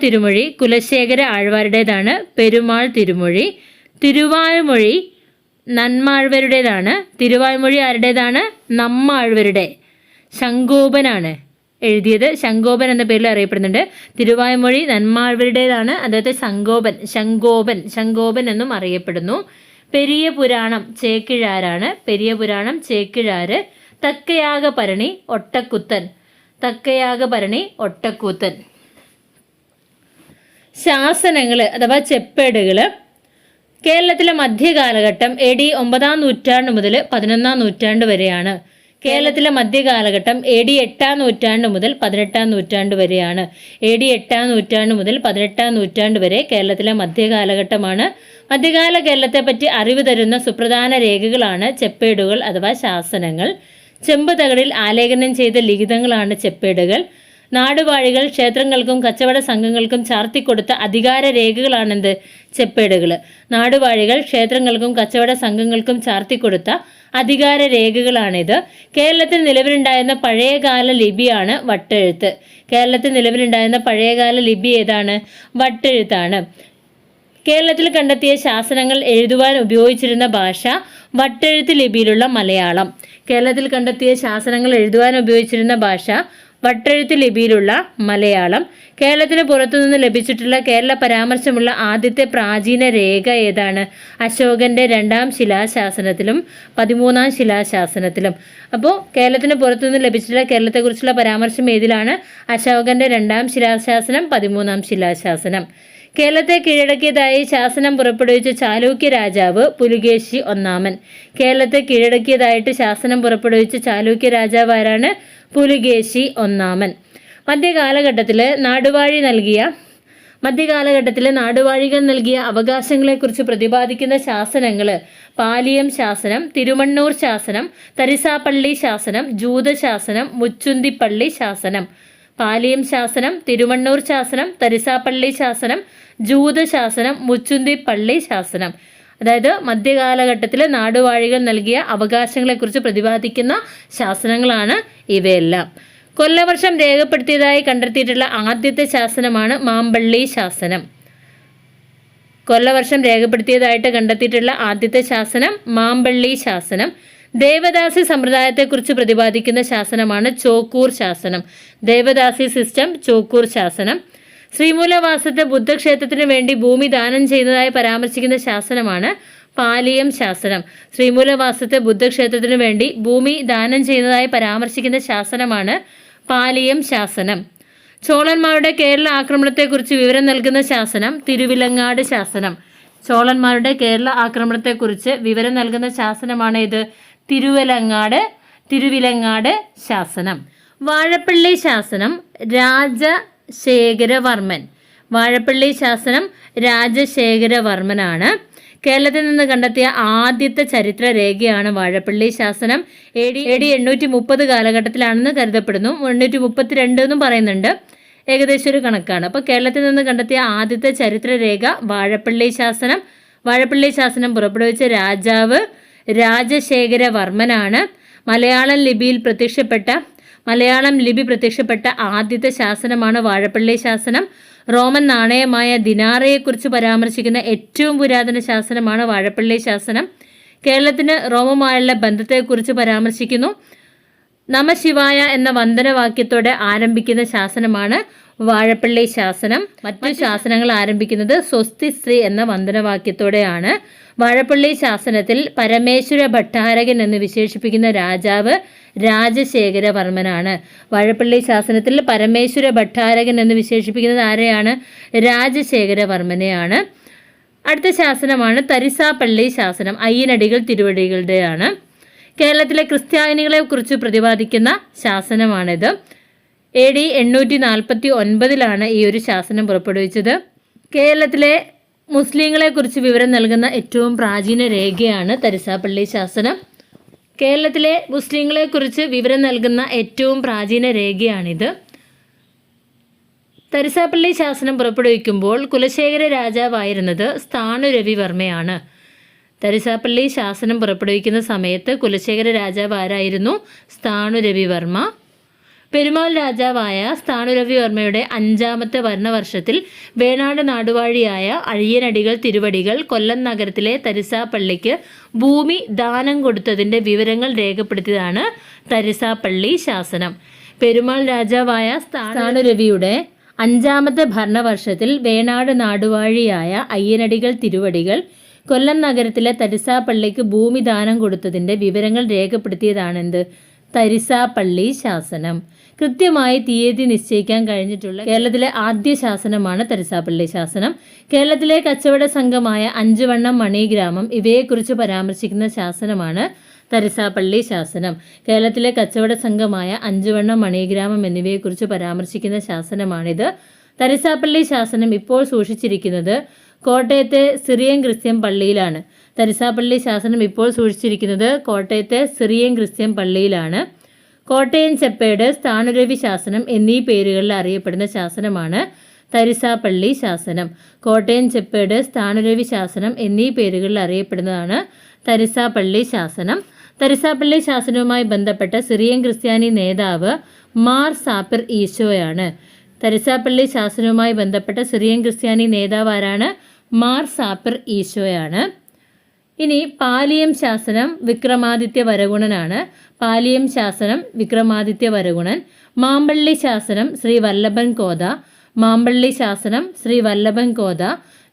തിരുമൊഴി കുലശേഖര ആഴ്വാരുടേതാണ്. പെരുമാൾ തിരുമൊഴി. തിരുവായ്മൊഴി നന്മാഴ്വരുടേതാണ്. തിരുവായ്മൊഴി ആരുടേതാണ്? നമ്മാഴ്വരുടെ. ശങ്കോപനാണ് എഴുതിയത്. ശങ്കോപൻ എന്ന പേരിൽ അറിയപ്പെടുന്നുണ്ട്. തിരുവായ്മൊഴി നന്മാഴ്വരുടേതാണ്. അദ്ദേഹത്തെ ശങ്കോപൻ എന്നും അറിയപ്പെടുന്നു. പെരിയ പുരാണം ചേക്കിഴാരാണ്. പെരിയ പുരാണം ചേക്കിഴാര്. തക്കയാഗപരണി ഒട്ടക്കുത്തൻ. ശാസനങ്ങൾ അഥവാ ചെപ്പേടുകൾ. കേരളത്തിലെ മധ്യകാലഘട്ടം AD 9-ാം നൂറ്റാണ്ട് മുതൽ 11-ാം നൂറ്റാണ്ട് വരെയാണ്. കേരളത്തിലെ മധ്യകാലഘട്ടം AD 8-ാം നൂറ്റാണ്ട് മുതൽ 18-ാം നൂറ്റാണ്ട് വരെയാണ്. AD 8-ാം നൂറ്റാണ്ട് മുതൽ 18-ാം നൂറ്റാണ്ട് വരെ കേരളത്തിലെ മധ്യകാലഘട്ടമാണ്. മധ്യകാല കേരളത്തെ പറ്റി അറിവ് തരുന്ന സുപ്രധാന രേഖകളാണ് ചെപ്പേടുകൾ അഥവാ ശാസനങ്ങൾ. ചെമ്പ് തകടിൽ ആലേഖനം ചെയ്ത ലിഖിതങ്ങളാണ് ചെപ്പേടുകൾ. നാടുവാഴികൾ ക്ഷേത്രങ്ങൾക്കും കച്ചവട സംഘങ്ങൾക്കും ചാർത്തിക്കൊടുത്ത അധികാര രേഖകളാണെന്ത്? ചെപ്പേടുകൾ. നാടുവാഴികൾ ക്ഷേത്രങ്ങൾക്കും കച്ചവട സംഘങ്ങൾക്കും ചാർത്തിക്കൊടുത്ത അധികാര രേഖകളാണിത്. കേരളത്തിൽ നിലവിലുണ്ടായിരുന്ന പഴയകാല ലിപിയാണ് വട്ടെഴുത്ത്. ഏതാണ്? വട്ടെഴുത്താണ്. കേരളത്തിൽ കണ്ടെത്തിയ ശാസനങ്ങൾ എഴുതുവാൻ ഉപയോഗിച്ചിരുന്ന ഭാഷ വട്ടെഴുത്ത് ലിപിയിലുള്ള മലയാളം. വട്ടെഴുത്ത് ലിപിയിലുള്ള മലയാളം. കേരളത്തിന് പുറത്തുനിന്ന് ലഭിച്ചിട്ടുള്ള കേരള പരാമർശമുള്ള ആദ്യത്തെ പ്രാചീന രേഖ ഏതാണ്? അശോകന്റെ 2-ാം ശിലാശാസനത്തിലും 13-ാം ശിലാശാസനത്തിലും. അപ്പോൾ കേരളത്തിന് പുറത്തുനിന്ന് ലഭിച്ചിട്ടുള്ള കേരളത്തെക്കുറിച്ചുള്ള പരാമർശം ഏതിലാണ്? അശോകന്റെ 2-ാം ശിലാശാസനം, 13-ാം ശിലാശാസനം. കേരളത്തെ കീഴടക്കിയതായി ശാസനം പുറപ്പെടുവിച്ച ചാലൂക്യ രാജാവ് പുലികേശി ഒന്നാമൻ. കേരളത്തെ കീഴടക്കിയതായിട്ട് ശാസനം പുറപ്പെടുവിച്ച ചാലൂക്യ രാജാവ് ആരാണ്? പുലികേശി ഒന്നാമൻ. മധ്യകാലഘട്ടത്തിലെ നാടുവാഴികൾ നൽകിയ അവകാശങ്ങളെക്കുറിച്ച് പ്രതിപാദിക്കുന്ന ശാസനങ്ങൾ പാലിയം ശാസനം, തിരുമണ്ണൂർ ശാസനം, തരിസാപ്പള്ളി ശാസനം, ജൂതശാസനം, മുച്ചുന്തിപ്പള്ളി ശാസനം. പാലിയം ശാസനം, തിരുമണ്ണൂർ ശാസനം, തരിസാപ്പള്ളി ശാസനം, ജൂതശാസനം, മുച്ചുന്തിപ്പള്ളി ശാസനം. അതായത് മധ്യകാലഘട്ടത്തിൽ നാടുവാഴികൾ നൽകിയ അവകാശങ്ങളെക്കുറിച്ച് പ്രതിപാദിക്കുന്ന ശാസനങ്ങളാണ് ഇവയെല്ലാം. കൊല്ലവർഷം രേഖപ്പെടുത്തിയതായി കണ്ടെത്തിയിട്ടുള്ള ആദ്യത്തെ ശാസനമാണ് മാമ്പള്ളി ശാസനം. കൊല്ലവർഷം രേഖപ്പെടുത്തിയതായിട്ട് കണ്ടെത്തിയിട്ടുള്ള ആദ്യത്തെ ശാസനം മാമ്പള്ളി ശാസനം. ദേവദാസി സമ്പ്രദായത്തെക്കുറിച്ച് പ്രതിപാദിക്കുന്ന ശാസനമാണ് ചോക്കൂർ ശാസനം. ദേവദാസി സിസ്റ്റം, ചോക്കൂർ ശാസനം. ശ്രീമൂലവാസത്തെ ബുദ്ധക്ഷേത്രത്തിന് വേണ്ടി ഭൂമി ദാനം ചെയ്യുന്നതായി പരാമർശിക്കുന്ന ശാസനമാണ് പാലിയം ശാസനം. ശ്രീമൂലവാസത്തെ ബുദ്ധക്ഷേത്രത്തിന് വേണ്ടി ഭൂമി ദാനം ചെയ്യുന്നതായി പരാമർശിക്കുന്ന ശാസനമാണ് പാലിയം ശാസനം. ചോളന്മാരുടെ കേരള ആക്രമണത്തെക്കുറിച്ച് വിവരം നൽകുന്ന ശാസനം തിരുവിലങ്ങാട് ശാസനം. ചോളന്മാരുടെ കേരള ആക്രമണത്തെക്കുറിച്ച് വിവരം നൽകുന്ന ശാസനമാണ് ഇത് തിരുവിലങ്ങാട് ശാസനം. വാഴപ്പള്ളി ശാസനം രാജശേഖരവർമ്മൻ. വാഴപ്പള്ളി ശാസനം രാജശേഖരവർമ്മനാണ്. കേരളത്തിൽ നിന്ന് കണ്ടെത്തിയ ആദ്യത്തെ ചരിത്ര രേഖയാണ് വാഴപ്പള്ളി ശാസനം. എ ഡി 830 കാലഘട്ടത്തിലാണെന്ന് കരുതപ്പെടുന്നു. 832 എന്നും പറയുന്നുണ്ട്. ഏകദേശം ഒരു കണക്കാണ്. അപ്പോൾ കേരളത്തിൽ നിന്ന് കണ്ടെത്തിയ ആദ്യത്തെ ചരിത്ര രേഖ വാഴപ്പള്ളി ശാസനം. വാഴപ്പള്ളി ശാസനം പുറപ്പെടുവിച്ച രാജാവ് രാജശേഖരവർമ്മനാണ്. മലയാളം ലിപി പ്രത്യക്ഷപ്പെട്ട ആദ്യത്തെ ശാസനമാണ് വാഴപ്പള്ളി ശാസനം. റോമൻ നാണയമായ ദിനാറയെക്കുറിച്ച് പരാമർശിക്കുന്ന ഏറ്റവും പുരാതന ശാസനമാണ് വാഴപ്പള്ളി ശാസനം. കേരളത്തിന് റോമുമായുള്ള ബന്ധത്തെക്കുറിച്ച് പരാമർശിക്കുന്നു. നമശിവായ എന്ന വന്ദനവാക്യത്തോടെ ആരംഭിക്കുന്ന ശാസനമാണ് വാഴപ്പള്ളി ശാസനം. മറ്റു ശാസനങ്ങൾ ആരംഭിക്കുന്നത് സ്വസ്തി സ്ത്രീ എന്ന വന്ദനവാക്യത്തോടെയാണ്. വാഴപ്പള്ളി ശാസനത്തിൽ പരമേശ്വര ഭട്ടാരകൻ എന്ന് വിശേഷിപ്പിക്കുന്ന രാജാവ് രാജശേഖരവർമ്മനാണ്. വാഴപ്പള്ളി ശാസനത്തിൽ പരമേശ്വര ഭട്ടാരകൻ എന്ന് വിശേഷിപ്പിക്കുന്നത് ആരെയാണ്? രാജശേഖരവർമ്മനെയാണ്. അടുത്ത ശാസനമാണ് തരിസാപ്പള്ളി ശാസനം. അയ്യനടികൾ തിരുവടികളുടെയാണ്. കേരളത്തിലെ ക്രിസ്ത്യാനികളെ കുറിച്ച് പ്രതിപാദിക്കുന്ന ശാസനമാണിത്. AD 849 ഈ ഒരു ശാസനം പുറപ്പെടുവിച്ചത്. കേരളത്തിലെ മുസ്ലിങ്ങളെ കുറിച്ച് വിവരം നൽകുന്ന ഏറ്റവും പ്രാചീന രേഖയാണ് തരിസാപ്പള്ളി ശാസനം. കേരളത്തിലെ മുസ്ലിങ്ങളെ കുറിച്ച് വിവരം നൽകുന്ന ഏറ്റവും പ്രാചീന രേഖയാണിത്. തരിസാപ്പള്ളി ശാസനം പുറപ്പെടുവിക്കുമ്പോൾ കുലശേഖര രാജാവായിരുന്നത് സ്ഥാണുരവിവർമ്മയാണ്. തരിസാപ്പള്ളി ശാസനം പുറപ്പെടുവിക്കുന്ന സമയത്ത് കുലശേഖര രാജാവ് ആരായിരുന്നു? സ്ഥാണുരവിവർമ്മ. പെരുമാൾ രാജാവായ സ്ഥാണുരവിവർമ്മയുടെ 5ാമത്തെ ഭരണവർഷത്തിൽ വേണാട് നാടുവാഴിയായ അഴിയനടികൾ തിരുവടികൾ കൊല്ലം നഗരത്തിലെ തരിസാപ്പള്ളിക്ക് ഭൂമി ദാനം കൊടുത്തതിൻ്റെ വിവരങ്ങൾ രേഖപ്പെടുത്തിയതാണ് തരിസാപ്പള്ളി ശാസനം. പെരുമാൾ രാജാവായ സ്ഥാണുരവിയുടെ 5ാമത്തെ ഭരണവർഷത്തിൽ വേണാട് നാടുവാഴിയായ അയ്യനടികൾ തിരുവടികൾ കൊല്ലം നഗരത്തിലെ തരിസാപ്പള്ളിക്ക് ഭൂമി ദാനം കൊടുത്തതിൻ്റെ വിവരങ്ങൾ രേഖപ്പെടുത്തിയതാണെന്ത്? തരിസാപ്പള്ളി ശാസനം. കൃത്യമായി തീയതി നിശ്ചയിക്കാൻ കഴിഞ്ഞിട്ടുള്ള കേരളത്തിലെ ആദ്യ ശാസനമാണ് തരിസാപ്പള്ളി ശാസനം. കേരളത്തിലെ കച്ചവട സംഘമായ 5 വണ്ണം മണിഗ്രാമം ഇവയെക്കുറിച്ച് പരാമർശിക്കുന്ന ശാസനമാണ് തരിസാപ്പള്ളി ശാസനം. കേരളത്തിലെ കച്ചവട സംഘമായ 5 വണ്ണം മണിഗ്രാമം എന്നിവയെക്കുറിച്ച് പരാമർശിക്കുന്ന ശാസനമാണിത്. തരിസാപ്പള്ളി ശാസനം ഇപ്പോൾ സൂക്ഷിച്ചിരിക്കുന്നത് കോട്ടയത്തെ സിറിയൻ ക്രിസ്ത്യൻ പള്ളിയിലാണ്. തരിസാപ്പള്ളി ശാസനം ഇപ്പോൾ സൂക്ഷിച്ചിരിക്കുന്നത് കോട്ടയത്തെ സിറിയൻ ക്രിസ്ത്യൻ പള്ളിയിലാണ്. കോട്ടയം ചെപ്പേട്, സ്ഥാണുരവി ശാസനം എന്നീ പേരുകളിൽ അറിയപ്പെടുന്ന ശാസനമാണ് തരിസാപ്പള്ളി ശാസനം. കോട്ടയം ചെപ്പേട്, സ്ഥാണുരവി ശാസനം എന്നീ പേരുകളിൽ അറിയപ്പെടുന്നതാണ് തരിസാപ്പള്ളി ശാസനം. തരിസാപ്പള്ളി ശാസനവുമായി ബന്ധപ്പെട്ട സിറിയൻ ക്രിസ്ത്യാനി നേതാവ് മാർ സാപ്പിർ ഈശോയാണ്. തരിസാപ്പള്ളി ശാസനവുമായി ബന്ധപ്പെട്ട സിറിയൻ ക്രിസ്ത്യാനി നേതാവ് ആരാണ്? മാർ സാപ്പിർ ഈശോയാണ്. ഇനി പാലിയം ശാസനം വിക്രമാദിത്യ വരഗുണനാണ്. പാലിയം ശാസനം വിക്രമാദിത്യ വരഗുണൻ. മാമ്പള്ളി ശാസനം ശ്രീ വല്ലഭൻ കോത. മാമ്പള്ളി ശാസനം ശ്രീ വല്ലഭൻ കോത.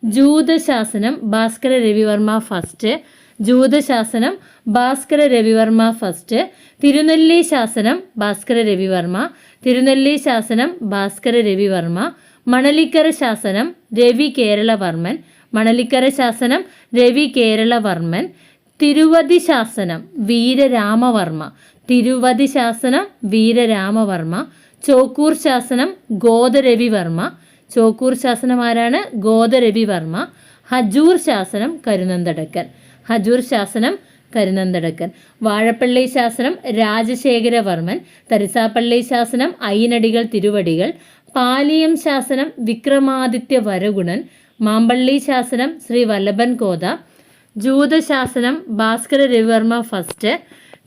ജൂതശാസനം ഭാസ്കര രവിവർമ്മ ഫസ്റ്റ്. ജൂതശാസനം ഭാസ്കര രവിവർമ്മ ഫസ്റ്റ്. തിരുനെല്ലി ശാസനം ഭാസ്കര രവിവർമ്മ. തിരുനെല്ലി ശാസനം ഭാസ്കര രവിവർമ്മ. മണലിക്കര ശാസനം രവി കേരളവർമ്മൻ. മണലിക്കര ശാസനം രവി കേരളവർമ്മൻ. തിരുവതി ശാസനം വീരരാമവർമ്മ. തിരുവതി ശാസനം വീരരാമവർമ്മ. ചോക്കൂർ ശാസനം ഗോദരവിവർമ്മ. ചോക്കൂർ ശാസനം ആരാണ്? ഗോദരവിവർമ്മ. ഹജൂർ ശാസനം കരുനന്തടക്കൻ. ഹജൂർ ശാസനം കരുനന്തടക്കൻ. വാഴപ്പള്ളി ശാസനം രാജശേഖരവർമ്മൻ. തരിസാപ്പള്ളി ശാസനം അയ്യനടികൾ തിരുവടികൾ. പാലിയം ശാസനം വിക്രമാദിത്യ വരഗുണൻ. മാമ്പള്ളി ശാസനം ശ്രീ വല്ലഭൻ കോത. ജൂതശാസനം ഭാസ്കര രവിവർമ്മ ഫസ്റ്റ്.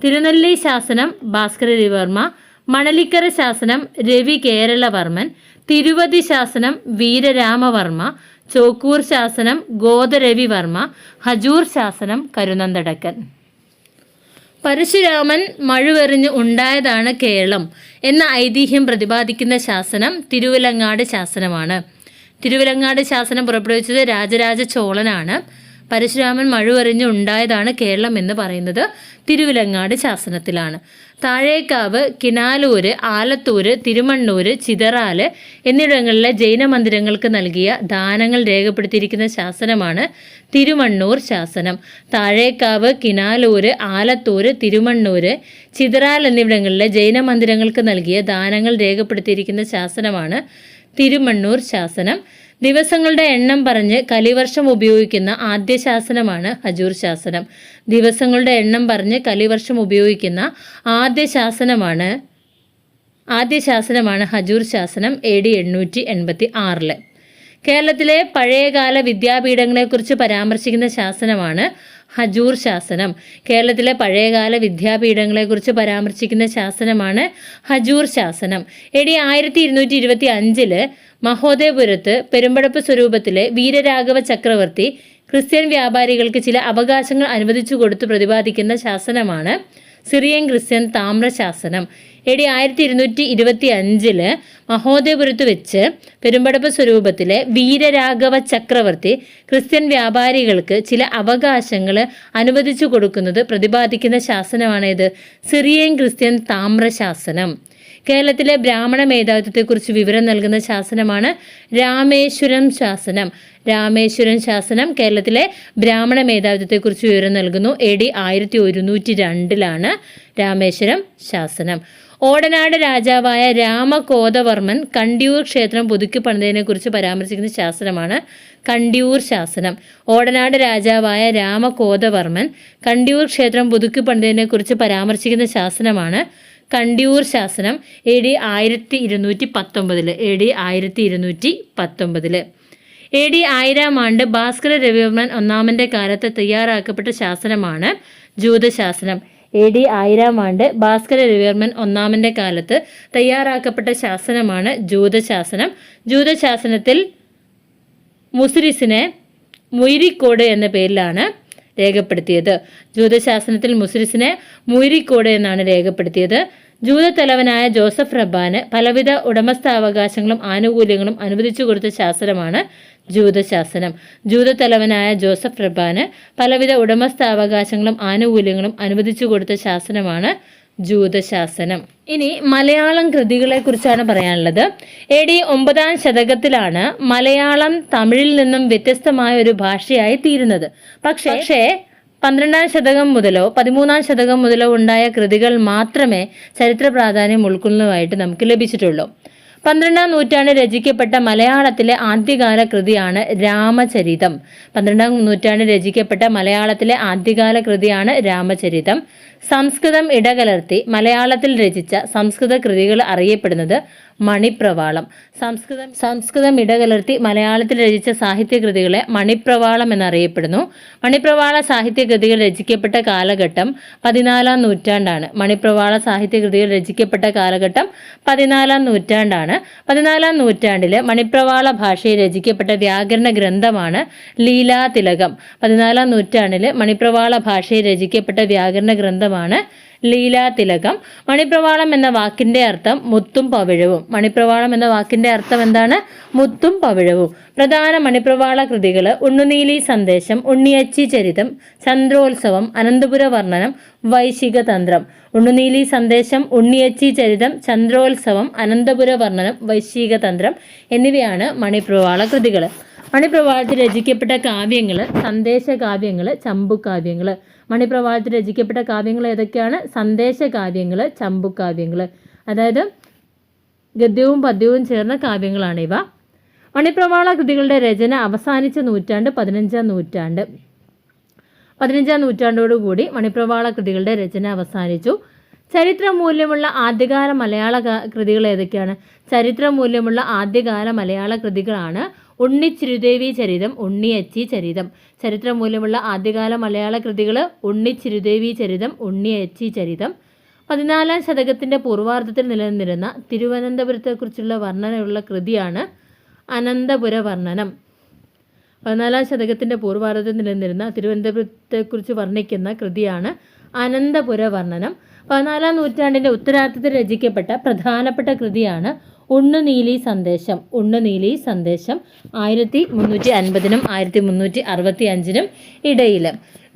തിരുനെല്ലി ശാസനം ഭാസ്കര രവിവർമ്മ. മണലിക്കര ശാസനം രവി കേരളവർമ്മൻ. തിരുവതി ശാസനം വീരരാമവർമ്മ. ചോക്കൂർ ശാസനം ഗോദരവിവർമ്മ. ഹജൂർ ശാസനം കരുനന്തടക്കൻ. പരശുരാമൻ മഴുവെറിഞ്ഞ് ഉണ്ടായതാണ് കേരളം എന്ന ഐതിഹ്യം പ്രതിപാദിക്കുന്ന ശാസനം തിരുവിലങ്ങാട് ശാസനമാണ്. തിരുവിലങ്ങാട് ശാസനം പുറപ്പെടുവിച്ചത് രാജരാജ ചോളനാണ്. പരശുരാമൻ മഴുവെറിഞ്ഞ് ഉണ്ടായതാണ് കേരളം എന്ന് പറയുന്നത് തിരുവിലങ്ങാട് ശാസനത്തിലാണ്. താഴേക്കാവ്, കിനാലൂര്, ആലത്തൂര്, തിരുമണ്ണൂര്, ചിതറാല് എന്നിവിടങ്ങളിലെ ജൈന മന്ദിരങ്ങൾക്ക് നൽകിയ ദാനങ്ങൾ രേഖപ്പെടുത്തിയിരിക്കുന്ന ശാസനമാണ് തിരുമണ്ണൂർ ശാസനം. താഴേക്കാവ്, കിനാലൂര്, ആലത്തൂര്, തിരുമണ്ണൂര്, ചിതറാൽ എന്നിവിടങ്ങളിലെ ജൈന മന്ദിരങ്ങൾക്ക് നൽകിയ ദാനങ്ങൾ രേഖപ്പെടുത്തിയിരിക്കുന്ന ശാസനമാണ് തിരുമണ്ണൂർ ശാസനം. ദിവസങ്ങളുടെ എണ്ണം പറഞ്ഞ് കലിവർഷം ഉപയോഗിക്കുന്ന ആദ്യ ശാസനമാണ് ഹജൂർ ശാസനം. ദിവസങ്ങളുടെ എണ്ണം പറഞ്ഞ് കലിവർഷം ഉപയോഗിക്കുന്ന ആദ്യ ശാസനമാണ് ഹജൂർ ശാസനം AD 886. കേരളത്തിലെ പഴയകാല വിദ്യാപീഠങ്ങളെക്കുറിച്ച് പരാമർശിക്കുന്ന ശാസനമാണ് ഹജൂർ ശാസനം. കേരളത്തിലെ പഴയകാല വിദ്യാപീഠങ്ങളെക്കുറിച്ച് പരാമർശിക്കുന്ന ശാസനമാണ് ഹജൂർ ശാസനം. AD 1225 മഹോദയപുരത്ത് പെരുമ്പടപ്പ് സ്വരൂപത്തിലെ വീരരാഘവ ചക്രവർത്തി ക്രിസ്ത്യൻ വ്യാപാരികൾക്ക് ചില അവകാശങ്ങൾ അനുവദിച്ചു കൊടുത്തു പ്രതിപാദിക്കുന്ന ശാസനമാണ് സിറിയൻ ക്രിസ്ത്യൻ താമ്രശാസനം. AD 1225 മഹോദയപുരത്ത് വെച്ച് പെരുമ്പടപ്പ് സ്വരൂപത്തിലെ വീരരാഘവ ചക്രവർത്തി ക്രിസ്ത്യൻ വ്യാപാരികൾക്ക് ചില അവകാശങ്ങൾ അനുവദിച്ചു കൊടുക്കുന്നത് പ്രതിപാദിക്കുന്ന ശാസനമാണേത്? Syrian Christian താമ്രശാസനം. കേരളത്തിലെ ബ്രാഹ്മണ മേധാവിത്വത്തെക്കുറിച്ച് വിവരം നൽകുന്ന ശാസനമാണ് രാമേശ്വരം ശാസനം. രാമേശ്വരം ശാസനം കേരളത്തിലെ ബ്രാഹ്മണ മേധാവിത്വത്തെക്കുറിച്ച് വിവരം നൽകുന്നു. AD 1102 രാമേശ്വരം ശാസനം. ഓടനാട് രാജാവായ രാമകോതവർമ്മൻ കണ്ടിയൂർ ക്ഷേത്രം പുതുക്കി പണിതതിനെക്കുറിച്ച് പരാമർശിക്കുന്ന ശാസനമാണ് കണ്ടിയൂർ ശാസനം. ഓടനാട് രാജാവായ രാമകോതവർമ്മൻ കണ്ടിയൂർ ക്ഷേത്രം പുതുക്കി പണിതതിനെക്കുറിച്ച് പരാമർശിക്കുന്ന ശാസനമാണ് കണ്ടിയൂർ ശാസനം. AD 1219. AD 1219. AD 1000 Bhaskara Ravivarman ഒന്നാമൻ്റെ കാലത്ത് തയ്യാറാക്കപ്പെട്ട ശാസനമാണ് ജൂതശാസനം. AD 1000 ഭാസ്കര രവിവർമ്മൻ ഒന്നാമൻ്റെ കാലത്ത് തയ്യാറാക്കപ്പെട്ട ശാസനമാണ് ജൂതശാസനം. ജൂതശാസനത്തിൽ മുസിരിസിനെ മുയിരിക്കോട് എന്ന പേരിലാണ് രേഖപ്പെടുത്തിയത്. ജൂതശാസനത്തിൽ മുസിരിസിനെ മുയിരിക്കോട് എന്നാണ് രേഖപ്പെടുത്തിയത്. ജൂതത്തലവനായ ജോസഫ് റബ്ബാന് പലവിധ ഉടമസ്ഥാവകാശങ്ങളും ആനുകൂല്യങ്ങളും അനുവദിച്ചു കൊടുത്ത ശാസനമാണ് ജൂതശാസനം. ജൂതത്തലവനായ ജോസഫ് റബ്ബാന് പലവിധ ഉടമസ്ഥാവകാശങ്ങളും ആനുകൂല്യങ്ങളും അനുവദിച്ചു കൊടുത്ത ശാസനമാണ് ജൂതശാസനം. ഇനി മലയാളം കൃതികളെ കുറിച്ചാണ് പറയാനുള്ളത്. AD 9-ാം ശതകത്തിലാണ് മലയാളം തമിഴിൽ നിന്നും വ്യത്യസ്തമായ ഒരു ഭാഷയായി തീരുന്നത്. പക്ഷേ 12-ാം ശതകം മുതലോ 13-ാം ശതകം മുതലോ ഉണ്ടായ കൃതികൾ മാത്രമേ ചരിത്ര പ്രാധാന്യം ഉൾക്കൊള്ളുന്നതായിട്ട് നമുക്ക് ലഭിച്ചിട്ടുള്ളൂ. 12-ാം നൂറ്റാണ്ടിൽ രചിക്കപ്പെട്ട മലയാളത്തിലെ ആദ്യകാല കൃതിയാണ് രാമചരിതം. 12-ാം നൂറ്റാണ്ടിൽ രചിക്കപ്പെട്ട മലയാളത്തിലെ ആദ്യകാല കൃതിയാണ് രാമചരിതം. സംസ്കൃതം ഇടകലർത്തി മലയാളത്തിൽ രചിച്ച സംസ്കൃത കൃതികൾ അറിയപ്പെടുന്നത് മണിപ്രവാളം. സംസ്കൃതം ഇടകലർത്തി മലയാളത്തിൽ രചിച്ച സാഹിത്യകൃതികളെ മണിപ്രവാളം എന്നറിയപ്പെടുന്നു. മണിപ്രവാള സാഹിത്യകൃതികൾ രചിക്കപ്പെട്ട കാലഘട്ടം 14-ാം നൂറ്റാണ്ടാണ്. മണിപ്രവാള സാഹിത്യകൃതികൾ രചിക്കപ്പെട്ട കാലഘട്ടം 14-ാം നൂറ്റാണ്ടാണ്. 14-ാം നൂറ്റാണ്ടിൽ മണിപ്രവാള ഭാഷയിൽ രചിക്കപ്പെട്ട വ്യാകരണ ഗ്രന്ഥമാണ് ലീലാതിലകം. 14-ാം നൂറ്റാണ്ടിൽ മണിപ്രവാള ഭാഷയിൽ രചിക്കപ്പെട്ട വ്യാകരണ ഗ്രന്ഥമാണ് ലീലാതിലകം. മണിപ്രവാളം എന്ന വാക്കിന്റെ അർത്ഥം മുത്തും പവിഴവും. മണിപ്രവാളം എന്ന വാക്കിന്റെ അർത്ഥം എന്താണ്? മുത്തും പവിഴവും. പ്രധാന മണിപ്രവാള കൃതികൾ ഉണ്ണുനീലി സന്ദേശം, ഉണ്ണിയച്ചി ചരിതം, ചന്ദ്രോത്സവം, അനന്തപുര വർണ്ണനം, വൈശിക തന്ത്രം. ഉണ്ണുനീലി സന്ദേശം, ഉണ്ണിയച്ചി ചരിതം, ചന്ദ്രോത്സവം, അനന്തപുര വർണ്ണനം, വൈശിക തന്ത്രം എന്നിവയാണ് മണിപ്രവാള കൃതികൾ. മണിപ്രവാളത്തിൽ രചിക്കപ്പെട്ട കാവ്യങ്ങൾ സന്ദേശകാവ്യങ്ങൾ, ചമ്പുകാവ്യങ്ങൾ. മണിപ്രവാളത്തിൽ രചിക്കപ്പെട്ട കാവ്യങ്ങൾ ഏതൊക്കെയാണ്? സന്ദേശകാവ്യങ്ങൾ, ചമ്പുകാവ്യങ്ങൾ. അതായത് ഗദ്യവും പദ്യവും ചേർന്ന കാവ്യങ്ങളാണ് ഇവ. മണിപ്രവാള കൃതികളുടെ രചന അവസാനിച്ച നൂറ്റാണ്ട് 15-ാം നൂറ്റാണ്ട്. 15-ാം നൂറ്റാണ്ടോടുകൂടി മണിപ്രവാള കൃതികളുടെ രചന അവസാനിച്ചു. ചരിത്രമൂല്യമുള്ള ആദ്യകാല മലയാള കൃതികൾ ഏതൊക്കെയാണ്? ചരിത്രമൂല്യമുള്ള ആദ്യകാല മലയാള കൃതികളാണ് ഉണ്ണിച്ചിരുദേവി ചരിതം, ഉണ്ണിയച്ചി ചരിതം. ചരിത്രമൂല്യമുള്ള ആദ്യകാല മലയാള കൃതികൾ ഉണ്ണിച്ചിരുദേവി ചരിതം, ഉണ്ണിയച്ചി ചരിതം. 14-ാം ശതകത്തിൻ്റെ പൂർവാർദ്ധത്തിൽ നിലനിന്നിരുന്ന തിരുവനന്തപുരത്തെക്കുറിച്ചുള്ള വർണ്ണനയുള്ള കൃതിയാണ് അനന്തപുര വർണ്ണനം. 14-ാം ശതകത്തിൻ്റെ പൂർവാർദ്ധത്തിൽ നിലനിന്നിരുന്ന തിരുവനന്തപുരത്തെക്കുറിച്ച് വർണ്ണിക്കുന്ന കൃതിയാണ് അനന്തപുര വർണ്ണനം. 14-ാം നൂറ്റാണ്ടിൻ്റെ ഉത്തരാർദ്ധത്തിൽ രചിക്കപ്പെട്ട പ്രധാനപ്പെട്ട കൃതിയാണ് ഉണ്ണുനീലി സന്ദേശം. ഉണ്ണുനീലി സന്ദേശം 1350-നും 1365-നും ഇടയിൽ.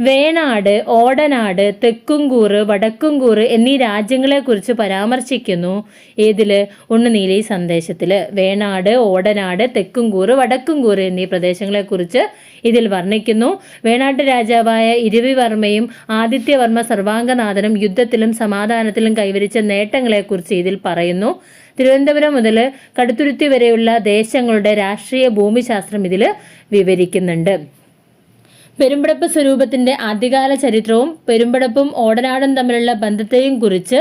വേണാട്, ഓടനാട്, തെക്കുംകൂറ്, വടക്കുംകൂറ് എന്നീ രാജ്യങ്ങളെക്കുറിച്ച് പരാമർശിക്കുന്നു ഏതിൽ? ഉണ്ണുനീലി സന്ദേശത്തിൽ. വേണാട്, ഓടനാട്, തെക്കുംകൂറ്, വടക്കുംകൂറ് എന്നീ പ്രദേശങ്ങളെക്കുറിച്ച് ഇതിൽ വർണ്ണിക്കുന്നു. വേണാട്ട് രാജാവായ ഇരവിവർമ്മയും ആദിത്യവർമ്മ സർവാംഗനാഥനും യുദ്ധത്തിലും സമാധാനത്തിലും കൈവരിച്ച നേട്ടങ്ങളെക്കുറിച്ച് ഇതിൽ പറയുന്നു. തിരുവനന്തപുരം മുതൽ കടുത്തുരുത്തി വരെയുള്ള ദേശങ്ങളുടെ രാഷ്ട്രീയ ഭൂമിശാസ്ത്രം ഇതിൽ വിവരിക്കുന്നുണ്ട്. പെരുമ്പടപ്പ് സ്വരൂപത്തിൻ്റെ ആദ്യകാല ചരിത്രവും പെരുമ്പടപ്പും ഓടനാടും തമ്മിലുള്ള ബന്ധത്തെയും കുറിച്ച്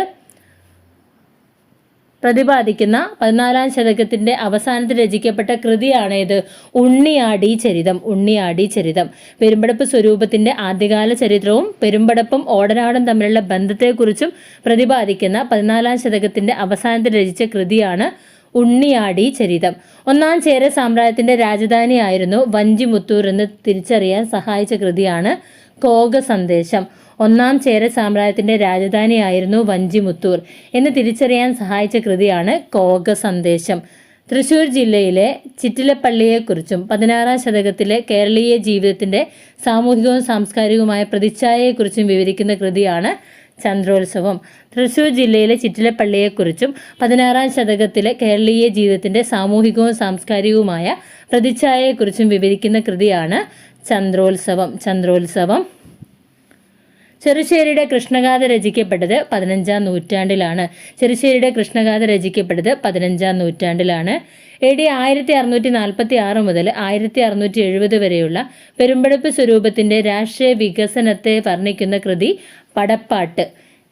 പ്രതിപാദിക്കുന്ന 14-ാം ശതകത്തിൻ്റെ അവസാനത്തിൽ രചിക്കപ്പെട്ട കൃതിയാണേത്? ഉണ്ണിയാടി ചരിതം. ഉണ്ണിയാടി ചരിതം. പെരുമ്പടപ്പ് സ്വരൂപത്തിൻ്റെ ആദ്യകാല ചരിത്രവും പെരുമ്പടപ്പും ഓടനാടും തമ്മിലുള്ള ബന്ധത്തെക്കുറിച്ചും പ്രതിപാദിക്കുന്ന 14-ാം ശതകത്തിൻ്റെ അവസാനത്തിൽ രചിച്ച കൃതിയാണ് ഉണ്ണിയാടി ചരിതം. ഒന്നാം ചേര സാമ്രാജ്യത്തിൻ്റെ രാജധാനിയായിരുന്നു വഞ്ചിമുത്തൂർ എന്ന് തിരിച്ചറിയാൻ സഹായിച്ച കൃതിയാണ് കോക സന്ദേശം. ഒന്നാം ചേര സാമ്രാജ്യത്തിൻ്റെ രാജധാനിയായിരുന്നു വഞ്ചിമുത്തൂർ എന്ന് തിരിച്ചറിയാൻ സഹായിച്ച കൃതിയാണ് കോക സന്ദേശം. തൃശ്ശൂർ ജില്ലയിലെ ചിറ്റിലപ്പള്ളിയെക്കുറിച്ചും 16-ാം ശതകത്തിലെ കേരളീയ ജീവിതത്തിൻ്റെ സാമൂഹികവും സാംസ്കാരികവുമായ പ്രതിച്ഛായയെക്കുറിച്ചും വിവരിക്കുന്ന കൃതിയാണ് ചന്ദ്രോത്സവം. തൃശ്ശൂർ ജില്ലയിലെ ചിറ്റിലപ്പള്ളിയെക്കുറിച്ചും 16-ാം ശതകത്തിലെ കേരളീയ ജീവിതത്തിൻ്റെ സാമൂഹികവും സാംസ്കാരികവുമായ പ്രതിച്ഛായയെക്കുറിച്ചും വിവരിക്കുന്ന കൃതിയാണ് ചന്ദ്രോത്സവം. ചന്ദ്രോത്സവം. ചെറുശ്ശേരിയുടെ കൃഷ്ണഗാഥ രചിക്കപ്പെട്ടത് 15-ാം നൂറ്റാണ്ടിലാണ്. ചെറുശ്ശേരിയുടെ കൃഷ്ണഗാഥ രചിക്കപ്പെട്ടത് 15-ാം നൂറ്റാണ്ടിലാണ്. AD 1646 മുതൽ 1670 വരെയുള്ള പെരുമ്പടപ്പ് സ്വരൂപത്തിൻ്റെ രാഷ്ട്രീയ വികസനത്തെ വർണ്ണിക്കുന്ന കൃതി പടപ്പാട്ട്.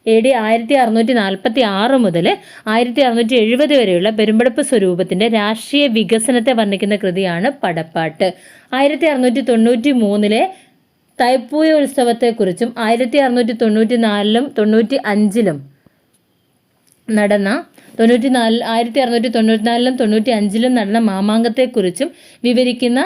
AD 1646 മുതൽ 1670 വരെയുള്ള പെരുമ്പടപ്പ് സ്വരൂപത്തിൻ്റെ രാഷ്ട്രീയ വികസനത്തെ വർണ്ണിക്കുന്ന കൃതിയാണ് പടപ്പാട്ട്. 1693 തൈപ്പൂയ ഉത്സവത്തെക്കുറിച്ചും 1694-ലും 95-ലും നടന്ന 1694-ലും 95-ലും നടന്ന മാമാങ്കത്തെക്കുറിച്ചും വിവരിക്കുന്ന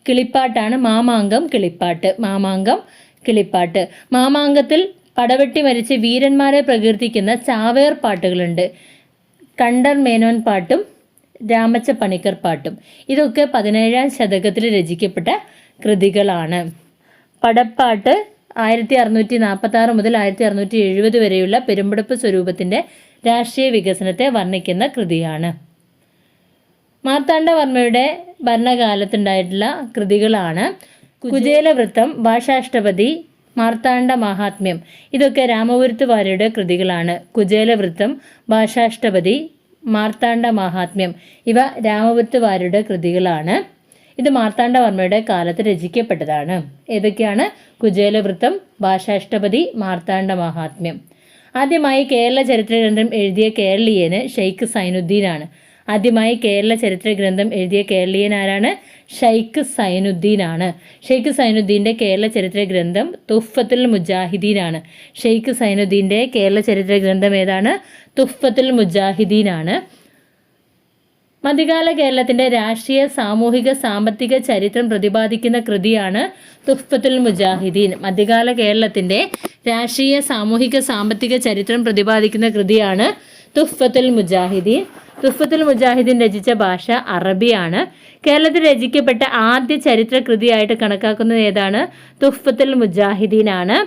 കിളിപ്പാട്ടാണ് മാമാങ്കം കിളിപ്പാട്ട്. മാമാങ്കം കിളിപ്പാട്ട്. മാമാങ്കത്തിൽ പടവെട്ടി മരിച്ച വീരന്മാരെ പ്രകീർത്തിക്കുന്ന ചാവേർ പാട്ടുകളുണ്ട്. കണ്ടർ മേനോൻ പാട്ടും രാമച്ച പണിക്കർ പാട്ടും. ഇതൊക്കെ 17-ാം ശതകത്തിൽ രചിക്കപ്പെട്ട കൃതികളാണ്. പടപ്പാട്ട് 1646 മുതൽ 1670 വരെയുള്ള പെരുമ്പടപ്പ് സ്വരൂപത്തിൻ്റെ രാഷ്ട്രീയ വികസനത്തെ വർണ്ണിക്കുന്ന കൃതിയാണ്. മാർത്താണ്ഡവർമ്മയുടെ ഭരണകാലത്തുണ്ടായിട്ടുള്ള കൃതികളാണ് കുചേലവൃത്തം, ഭാഷാഷ്ടപതി, മാർത്താണ്ഡ മഹാത്മ്യം. ഇതൊക്കെ രാമപുരത്ത് വാര്യരുടെ കൃതികളാണ്. കുചേലവൃത്തം, ഭാഷാഷ്ടപതി, മാർത്താണ്ഡ മഹാത്മ്യം ഇവ രാമപുരത്ത് വാര്യരുടെ കൃതികളാണ്. ഇത് മാർത്താണ്ഡവർമ്മയുടെ കാലത്ത് രചിക്കപ്പെട്ടതാണ്. ഏതൊക്കെയാണ്? കുചേലവൃത്തം, ഭാഷാഷ്ടപതി, മാർത്താണ്ഡ മഹാത്മ്യം. ആദ്യമായി കേരള ചരിത്ര ഗ്രന്ഥം എഴുതിയ കേരളീയന് ഷെയ്ഖ് സൈനുദ്ദീനാണ്. ആദ്യമായി കേരള ചരിത്ര ഗ്രന്ഥം എഴുതിയ കേരളീയൻ ആരാണ്? ഷെയ്ഖ് സൈനുദ്ദീനാണ്. ഷെയ്ഖ് സൈനുദ്ദീൻ്റെ കേരള ചരിത്ര ഗ്രന്ഥം തുഹ്ഫത്തുൽ മുജാഹിദീനാണ്. ഷെയ്ഖ് സൈനുദ്ദീൻ്റെ കേരള ചരിത്ര ഗ്രന്ഥം ഏതാണ്? തുഹ്ഫത്തുൽ മുജാഹിദീനാണ്. മധ്യകാല കേരളത്തിൻ്റെ രാഷ്ട്രീയ, സാമൂഹിക, സാമ്പത്തിക ചരിത്രം പ്രതിപാദിക്കുന്ന കൃതിയാണ് തുഹ്ഫത്തുൽ മുജാഹിദീൻ. മധ്യകാല കേരളത്തിൻ്റെ രാഷ്ട്രീയ, സാമൂഹിക, സാമ്പത്തിക ചരിത്രം പ്രതിപാദിക്കുന്ന കൃതിയാണ് തുഹ്ഫത്തുൽ മുജാഹിദീൻ. തുഹ്ഫത്തുൽ മുജാഹിദീൻ രചിച്ച ഭാഷ അറബിയാണ്. കേരളത്തിൽ രചിക്കപ്പെട്ട ആദ്യ ചരിത്ര കൃതിയായിട്ട് കണക്കാക്കുന്നത് ഏതാണ്? തുഹ്ഫത്തുൽ മുജാഹിദീനാണ്.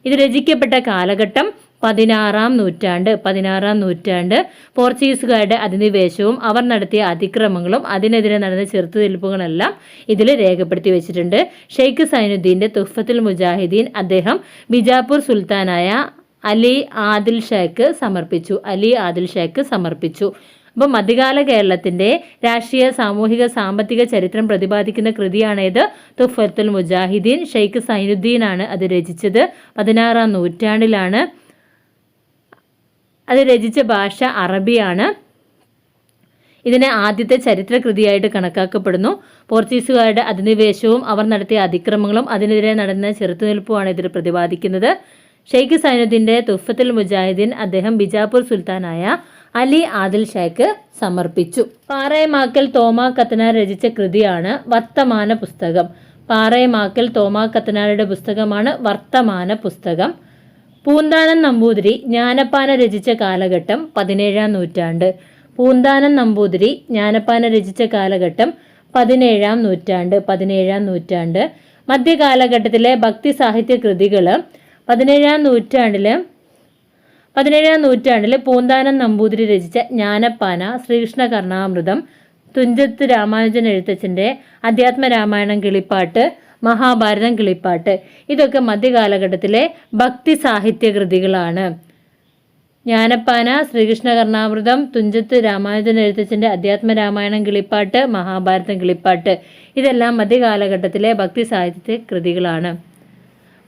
ഇത് രചിക്കപ്പെട്ട കാലഘട്ടം 16-ാം നൂറ്റാണ്ട്. പോർച്ചുഗീസുകാരുടെ അധിനിവേശവും അവർ നടത്തിയ അതിക്രമങ്ങളും അതിനെതിരെ നടന്ന ചെറുത്തുനിൽപ്പുകളെല്ലാം ഇതിൽ രേഖപ്പെടുത്തി വെച്ചിട്ടുണ്ട്. ഷെയ്ഖ് സൈനുദ്ദീൻ്റെ തുഹ്ഫത്തുൽ മുജാഹിദീൻ അദ്ദേഹം ബിജാപ്പൂർ സുൽത്താനായ അലി ആദിൽ ഷായ്ക്ക് സമർപ്പിച്ചു. അപ്പോൾ മധ്യകാല കേരളത്തിൻ്റെ രാഷ്ട്രീയ, സാമൂഹിക, സാമ്പത്തിക ചരിത്രം പ്രതിപാദിക്കുന്ന കൃതിയാണേത്? തുഹ്ഫത്തുൽ മുജാഹിദീൻ. ഷെയ്ഖ് സൈനുദ്ദീനാണ് അത് രചിച്ചത്. 16-ാം നൂറ്റാണ്ടിലാണ്. അത് രചിച്ച ഭാഷ അറബിയാണ്. ഇതിനെ ആദ്യത്തെ ചരിത്രകൃതിയായിട്ട് കണക്കാക്കപ്പെടുന്നു. പോർച്ചുഗീസുകാരുടെ അധിനിവേശവും അവർ നടത്തിയ അതിക്രമങ്ങളും അതിനെതിരെ നടന്ന ചെറുത്തുനിൽപ്പുമാണ് ഇതിൽ പ്രതിപാദിക്കുന്നത്. ഷെയ്ഖ് സൈനുദ്ദീൻ്റെ തുഹ്ഫത്തുൽ മുജാഹിദീൻ അദ്ദേഹം ബിജാപ്പൂർ സുൽത്താനായ അലി ആദിൽ ഷായ്ക്ക് സമർപ്പിച്ചു. പാറേമാക്കൽ തോമാ കത്തനാർ രചിച്ച കൃതിയാണ് വർത്തമാന പുസ്തകം. പാറേമാക്കൽ തോമാ കത്തനാരുടെ പുസ്തകമാണ് വർത്തമാന പുസ്തകം. പൂന്താനം നമ്പൂതിരി ജ്ഞാനപ്പാന രചിച്ച കാലഘട്ടം 17-ാം നൂറ്റാണ്ട്. പൂന്താനം നമ്പൂതിരി ജ്ഞാനപ്പാന രചിച്ച കാലഘട്ടം 17-ാം നൂറ്റാണ്ട്. മധ്യകാലഘട്ടത്തിലെ ഭക്തി സാഹിത്യ കൃതികൾ 17-ാം നൂറ്റാണ്ടിൽ പൂന്താനം നമ്പൂതിരി രചിച്ച ജ്ഞാനപ്പാന, ശ്രീകൃഷ്ണ കർണാമൃതം, തുഞ്ചത്ത് രാമാനുജൻ എഴുത്തച്ഛൻ്റെ അധ്യാത്മരാമായണം കിളിപ്പാട്ട്, മഹാഭാരതം കിളിപ്പാട്ട്, ഇതൊക്കെ മധ്യകാലഘട്ടത്തിലെ ഭക്തി സാഹിത്യ കൃതികളാണ്. ജ്ഞാനപ്പാന, ശ്രീകൃഷ്ണ കർണാമൃതം, തുഞ്ചത്ത് രാമാനുജൻ എഴുത്തച്ഛൻ്റെ അധ്യാത്മരാമായണം കിളിപ്പാട്ട്, മഹാഭാരതം കിളിപ്പാട്ട്, ഇതെല്ലാം മധ്യകാലഘട്ടത്തിലെ ഭക്തി സാഹിത്യ കൃതികളാണ്.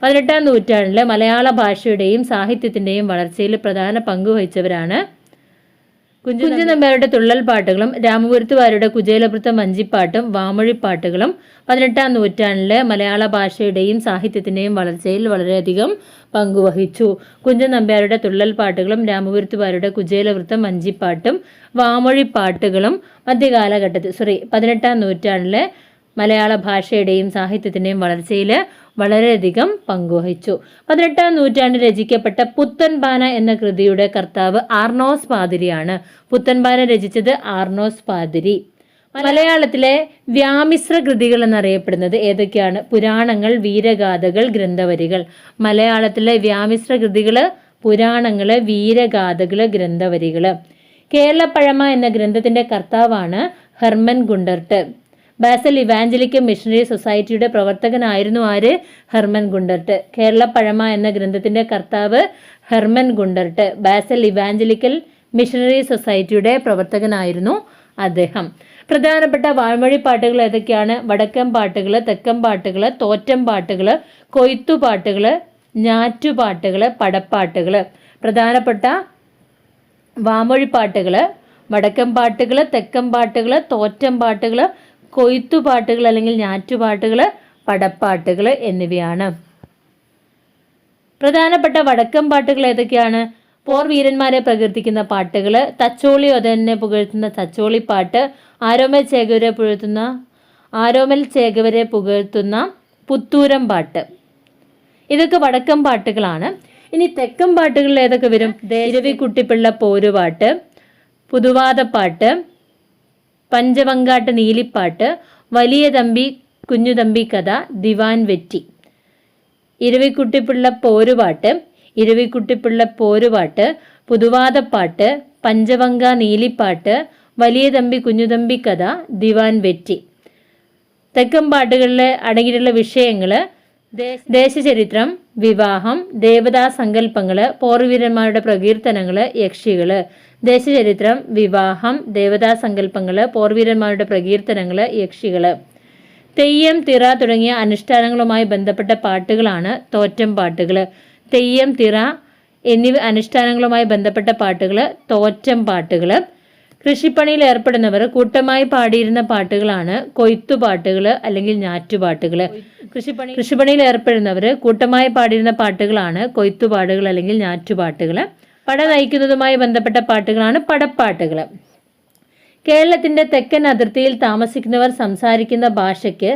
18-ാം നൂറ്റാണ്ടിൽ മലയാള ഭാഷയുടെയും സാഹിത്യത്തിൻ്റെയും വളർച്ചയിൽ പ്രധാന പങ്കുവഹിച്ചവരാണ് കുഞ്ചൻ നമ്പ്യാരുടെ തുള്ളൽ പാട്ടുകളും രാമപുരത്തുകാരുടെ കുചേലവൃത്തം വഞ്ചിപ്പാട്ടും വാമൊഴിപ്പാട്ടുകളും 18-ാം നൂറ്റാണ്ടിൽ മലയാള ഭാഷയുടെയും സാഹിത്യത്തിൻ്റെയും വളർച്ചയിൽ വളരെയധികം പങ്കുവഹിച്ചു. കുഞ്ചൻ നമ്പ്യാരുടെ തുള്ളൽ പാട്ടുകളും രാമപുരത്തുകാരുടെ കുചേലവൃത്തം വഞ്ചിപ്പാട്ടും വാമൊഴിപ്പാട്ടുകളും 18-ാം നൂറ്റാണ്ടിൽ മലയാള ഭാഷയുടെയും സാഹിത്യത്തിൻ്റെയും വളർച്ചയിൽ വളരെയധികം പങ്കുവഹിച്ചു. 18-ാം നൂറ്റാണ്ടിൽ രചിക്കപ്പെട്ട പുത്തൻപാന എന്ന കൃതിയുടെ കർത്താവ് ആർണോസ് പാതിരിയാണ്. പുത്തൻപാന രചിച്ചത് ആർണോസ് പാതിരി. മലയാളത്തിലെ വ്യാമിശ്ര കൃതികൾ എന്നറിയപ്പെടുന്നത് ഏതൊക്കെയാണ്? പുരാണങ്ങൾ, വീരഗാഥകൾ, ഗ്രന്ഥവരികൾ. മലയാളത്തിലെ വ്യാമിശ്ര കൃതികൾ പുരാണങ്ങൾ, വീരഗാഥകൾ, ഗ്രന്ഥവരികൾ. കേരളപ്പഴമ എന്ന ഗ്രന്ഥത്തിന്റെ കർത്താവാണ് Hermann Gundert. Basel evangelical missionary സൊസൈറ്റിയുടെ പ്രവർത്തകനായിരുന്നു ആര്? Hermann Gundert. കേരളപ്പഴമ എന്ന ഗ്രന്ഥത്തിന്റെ കർത്താവ് Hermann Gundert. Basel evangelical missionary സൊസൈറ്റിയുടെ പ്രവർത്തകനായിരുന്നു അദ്ദേഹം. പ്രധാനപ്പെട്ട വാൾമൊഴി പാട്ടുകൾ ഏതൊക്കെയാണ്? വടക്കൻ പാട്ടുകൾ, തെക്കൻ പാട്ടുകൾ, തോറ്റം പാട്ടുകൾ, കൊയ്ത്തുപാട്ടുകൾ, ഞാറ്റുപാട്ടുകൾ, പടപ്പാട്ടുകൾ. പ്രധാനപ്പെട്ട വാമൊഴിപ്പാട്ടുകൾ വടക്കൻ പാട്ടുകൾ, തെക്കൻ പാട്ടുകൾ, തോറ്റം പാട്ടുകൾ, കൊയ്ത്തുപാട്ടുകൾ അല്ലെങ്കിൽ ഞാറ്റുപാട്ടുകൾ, പടപ്പാട്ടുകൾ എന്നിവയാണ്. പ്രധാനപ്പെട്ട വടക്കൻ പാട്ടുകൾ ഏതൊക്കെയാണ്? പോർ വീരന്മാരെ പ്രകീർത്തിക്കുന്ന പാട്ടുകൾ, തച്ചോളി ഒതനെ പുകഴ്ത്തുന്ന തച്ചോളിപ്പാട്ട്, ആരോമൽ ചേകവരെ പുകഴ്ത്തുന്ന പുത്തൂരം പാട്ട്, ഇതൊക്കെ വടക്കൻ പാട്ടുകളാണ്. ഇനി തെക്കൻ പാട്ടുകളിൽ ഏതൊക്കെ വരും? ഇരവിക്കുട്ടിപ്പിള്ള പോരുപാട്ട്, പുതുവാദപ്പാട്ട്, പഞ്ചവങ്കാട്ട് നീലിപ്പാട്ട്, വലിയ തമ്പി കുഞ്ഞുതമ്പി കഥ, ദിവാൻ വെറ്റി. ഇരവിക്കുട്ടിപ്പിള്ള പോരുപാട്ട്, പുതുവാദപ്പാട്ട്, പഞ്ചവങ്ക നീലിപ്പാട്ട്, വലിയ തമ്പി കുഞ്ഞുതമ്പി കഥ, ദിവാൻ വെറ്റി. തെക്കൻ പാട്ടുകളിൽ അടങ്ങിയിട്ടുള്ള വിഷയങ്ങൾ ദേശചരിത്രം, വിവാഹം, ദേവതാ സങ്കല്പങ്ങൾ, പോർവീരന്മാരുടെ പ്രകീർത്തനങ്ങൾ, യക്ഷികൾ. ദേശചരിത്രം, വിവാഹം, ദേവതാ സങ്കല്പങ്ങൾ, പോർവീരന്മാരുടെ പ്രകീർത്തനങ്ങൾ, യക്ഷികൾ. തെയ്യം, തിറ തുടങ്ങിയ അനുഷ്ഠാനങ്ങളുമായി ബന്ധപ്പെട്ട പാട്ടുകളാണ് തോറ്റം പാട്ടുകൾ. തെയ്യം, തിറ എന്നിവ അനുഷ്ഠാനങ്ങളുമായി ബന്ധപ്പെട്ട പാട്ടുകൾ തോറ്റം പാട്ടുകൾ. കൃഷിപ്പണിയിൽ ഏർപ്പെടുന്നവർ കൂട്ടമായി പാടിയിരുന്ന പാട്ടുകളാണ് കൊയ്ത്തുപാട്ടുകൾ അല്ലെങ്കിൽ ഞാറ്റുപാട്ടുകൾ. കൃഷിപ്പണിയിൽ ഏർപ്പെടുന്നവർ കൂട്ടമായി പാടിയിരുന്ന പാട്ടുകളാണ് കൊയ്ത്തുപാട്ടുകൾ അല്ലെങ്കിൽ ഞാറ്റുപാട്ടുകൾ. പട നയിക്കുന്നതുമായി ബന്ധപ്പെട്ട പാട്ടുകളാണ് പടപ്പാട്ടുകൾ. കേരളത്തിന്റെ തെക്കൻ അതിർത്തിയിൽ താമസിക്കുന്നവർ സംസാരിക്കുന്ന ഭാഷയ്ക്ക്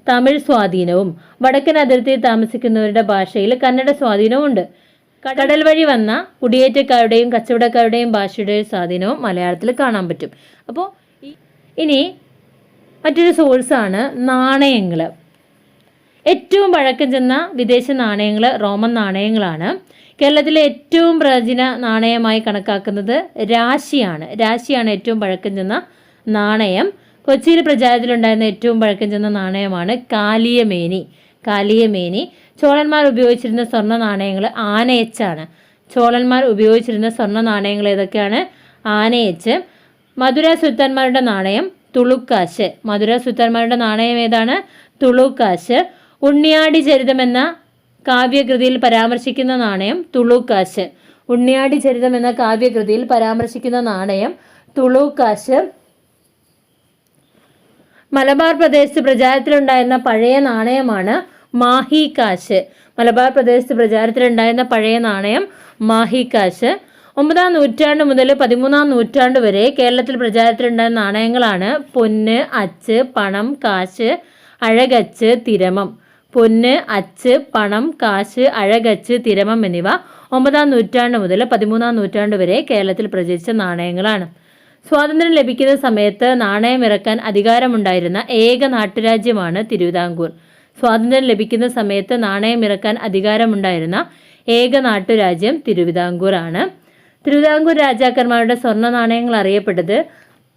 തമിഴ് സ്വാധീനവും വടക്കൻ അതിർത്തിയിൽ താമസിക്കുന്നവരുടെ ഭാഷയിൽ കന്നഡ സ്വാധീനവും ഉണ്ട്. കടൽ വഴി വന്ന കുടിയേറ്റക്കാരുടെയും കച്ചവടക്കാരുടെയും ഭാഷയുടെയും സ്വാധീനവും മലയാളത്തിൽ കാണാൻ പറ്റും. അപ്പോൾ ഇനി മറ്റൊരു സോഴ്സാണ് നാണയങ്ങൾ. ഏറ്റവും പഴക്കം ചെന്ന വിദേശ നാണയങ്ങൾ റോമൻ നാണയങ്ങളാണ്. കേരളത്തിലെ ഏറ്റവും പ്രാചീന നാണയമായി കണക്കാക്കുന്നത് രാശിയാണ്. ഏറ്റവും പഴക്കം ചെന്ന നാണയം. കൊച്ചിയിൽ പ്രചാരത്തിലുണ്ടായിരുന്ന ഏറ്റവും പഴക്കം ചെന്ന നാണയമാണ് കാലിയമേനി. ചോളന്മാർ ഉപയോഗിച്ചിരുന്ന സ്വർണ്ണ നാണയങ്ങൾ ആനയച്ചാണ്. ഏതൊക്കെയാണ്? ആനയച്ച്. മധുര സുൽത്താന്മാരുടെ നാണയം തുളുക്കാശ്. ഏതാണ്? തുളുക്കാശ്. ഉണ്ണിയാടി ചരിതം എന്ന കാവ്യകൃതിയിൽ പരാമർശിക്കുന്ന നാണയം തുളുക്കാശ്. മലബാർ പ്രദേശത്ത് പ്രചാരത്തിലുണ്ടായിരുന്ന പഴയ നാണയമാണ് മാഹിക്കാശ്. 9-ാം നൂറ്റാണ്ട് മുതൽ 13-ാം നൂറ്റാണ്ട് വരെ കേരളത്തിൽ പ്രചാരത്തിലുണ്ടായിരുന്ന നാണയങ്ങളാണ് പൊന്ന്, അച്ച്, പണം, കാശ്, അഴകച്ച്, തിരമം. പൊന്ന്, അച്ച്, പണം, കാശ്, അഴകച്ച്, തിരമം എന്നിവ 9-ാം നൂറ്റാണ്ട് മുതൽ 13-ാം നൂറ്റാണ്ട് വരെ കേരളത്തിൽ പ്രചരിച്ച നാണയങ്ങളാണ്. സ്വാതന്ത്ര്യം ലഭിക്കുന്ന സമയത്ത് നാണയം ഇറക്കാൻ അധികാരമുണ്ടായിരുന്ന ഏക നാട്ടുരാജ്യമാണ് തിരുവിതാംകൂർ. സ്വാതന്ത്ര്യം ലഭിക്കുന്ന സമയത്ത് നാണയം ഇറക്കാൻ അധികാരമുണ്ടായിരുന്ന ഏക നാട്ടുരാജ്യം തിരുവിതാംകൂർ ആണ്. തിരുവിതാംകൂർ രാജാക്കന്മാരുടെ സ്വർണ്ണ നാണയങ്ങൾ അറിയപ്പെട്ടത്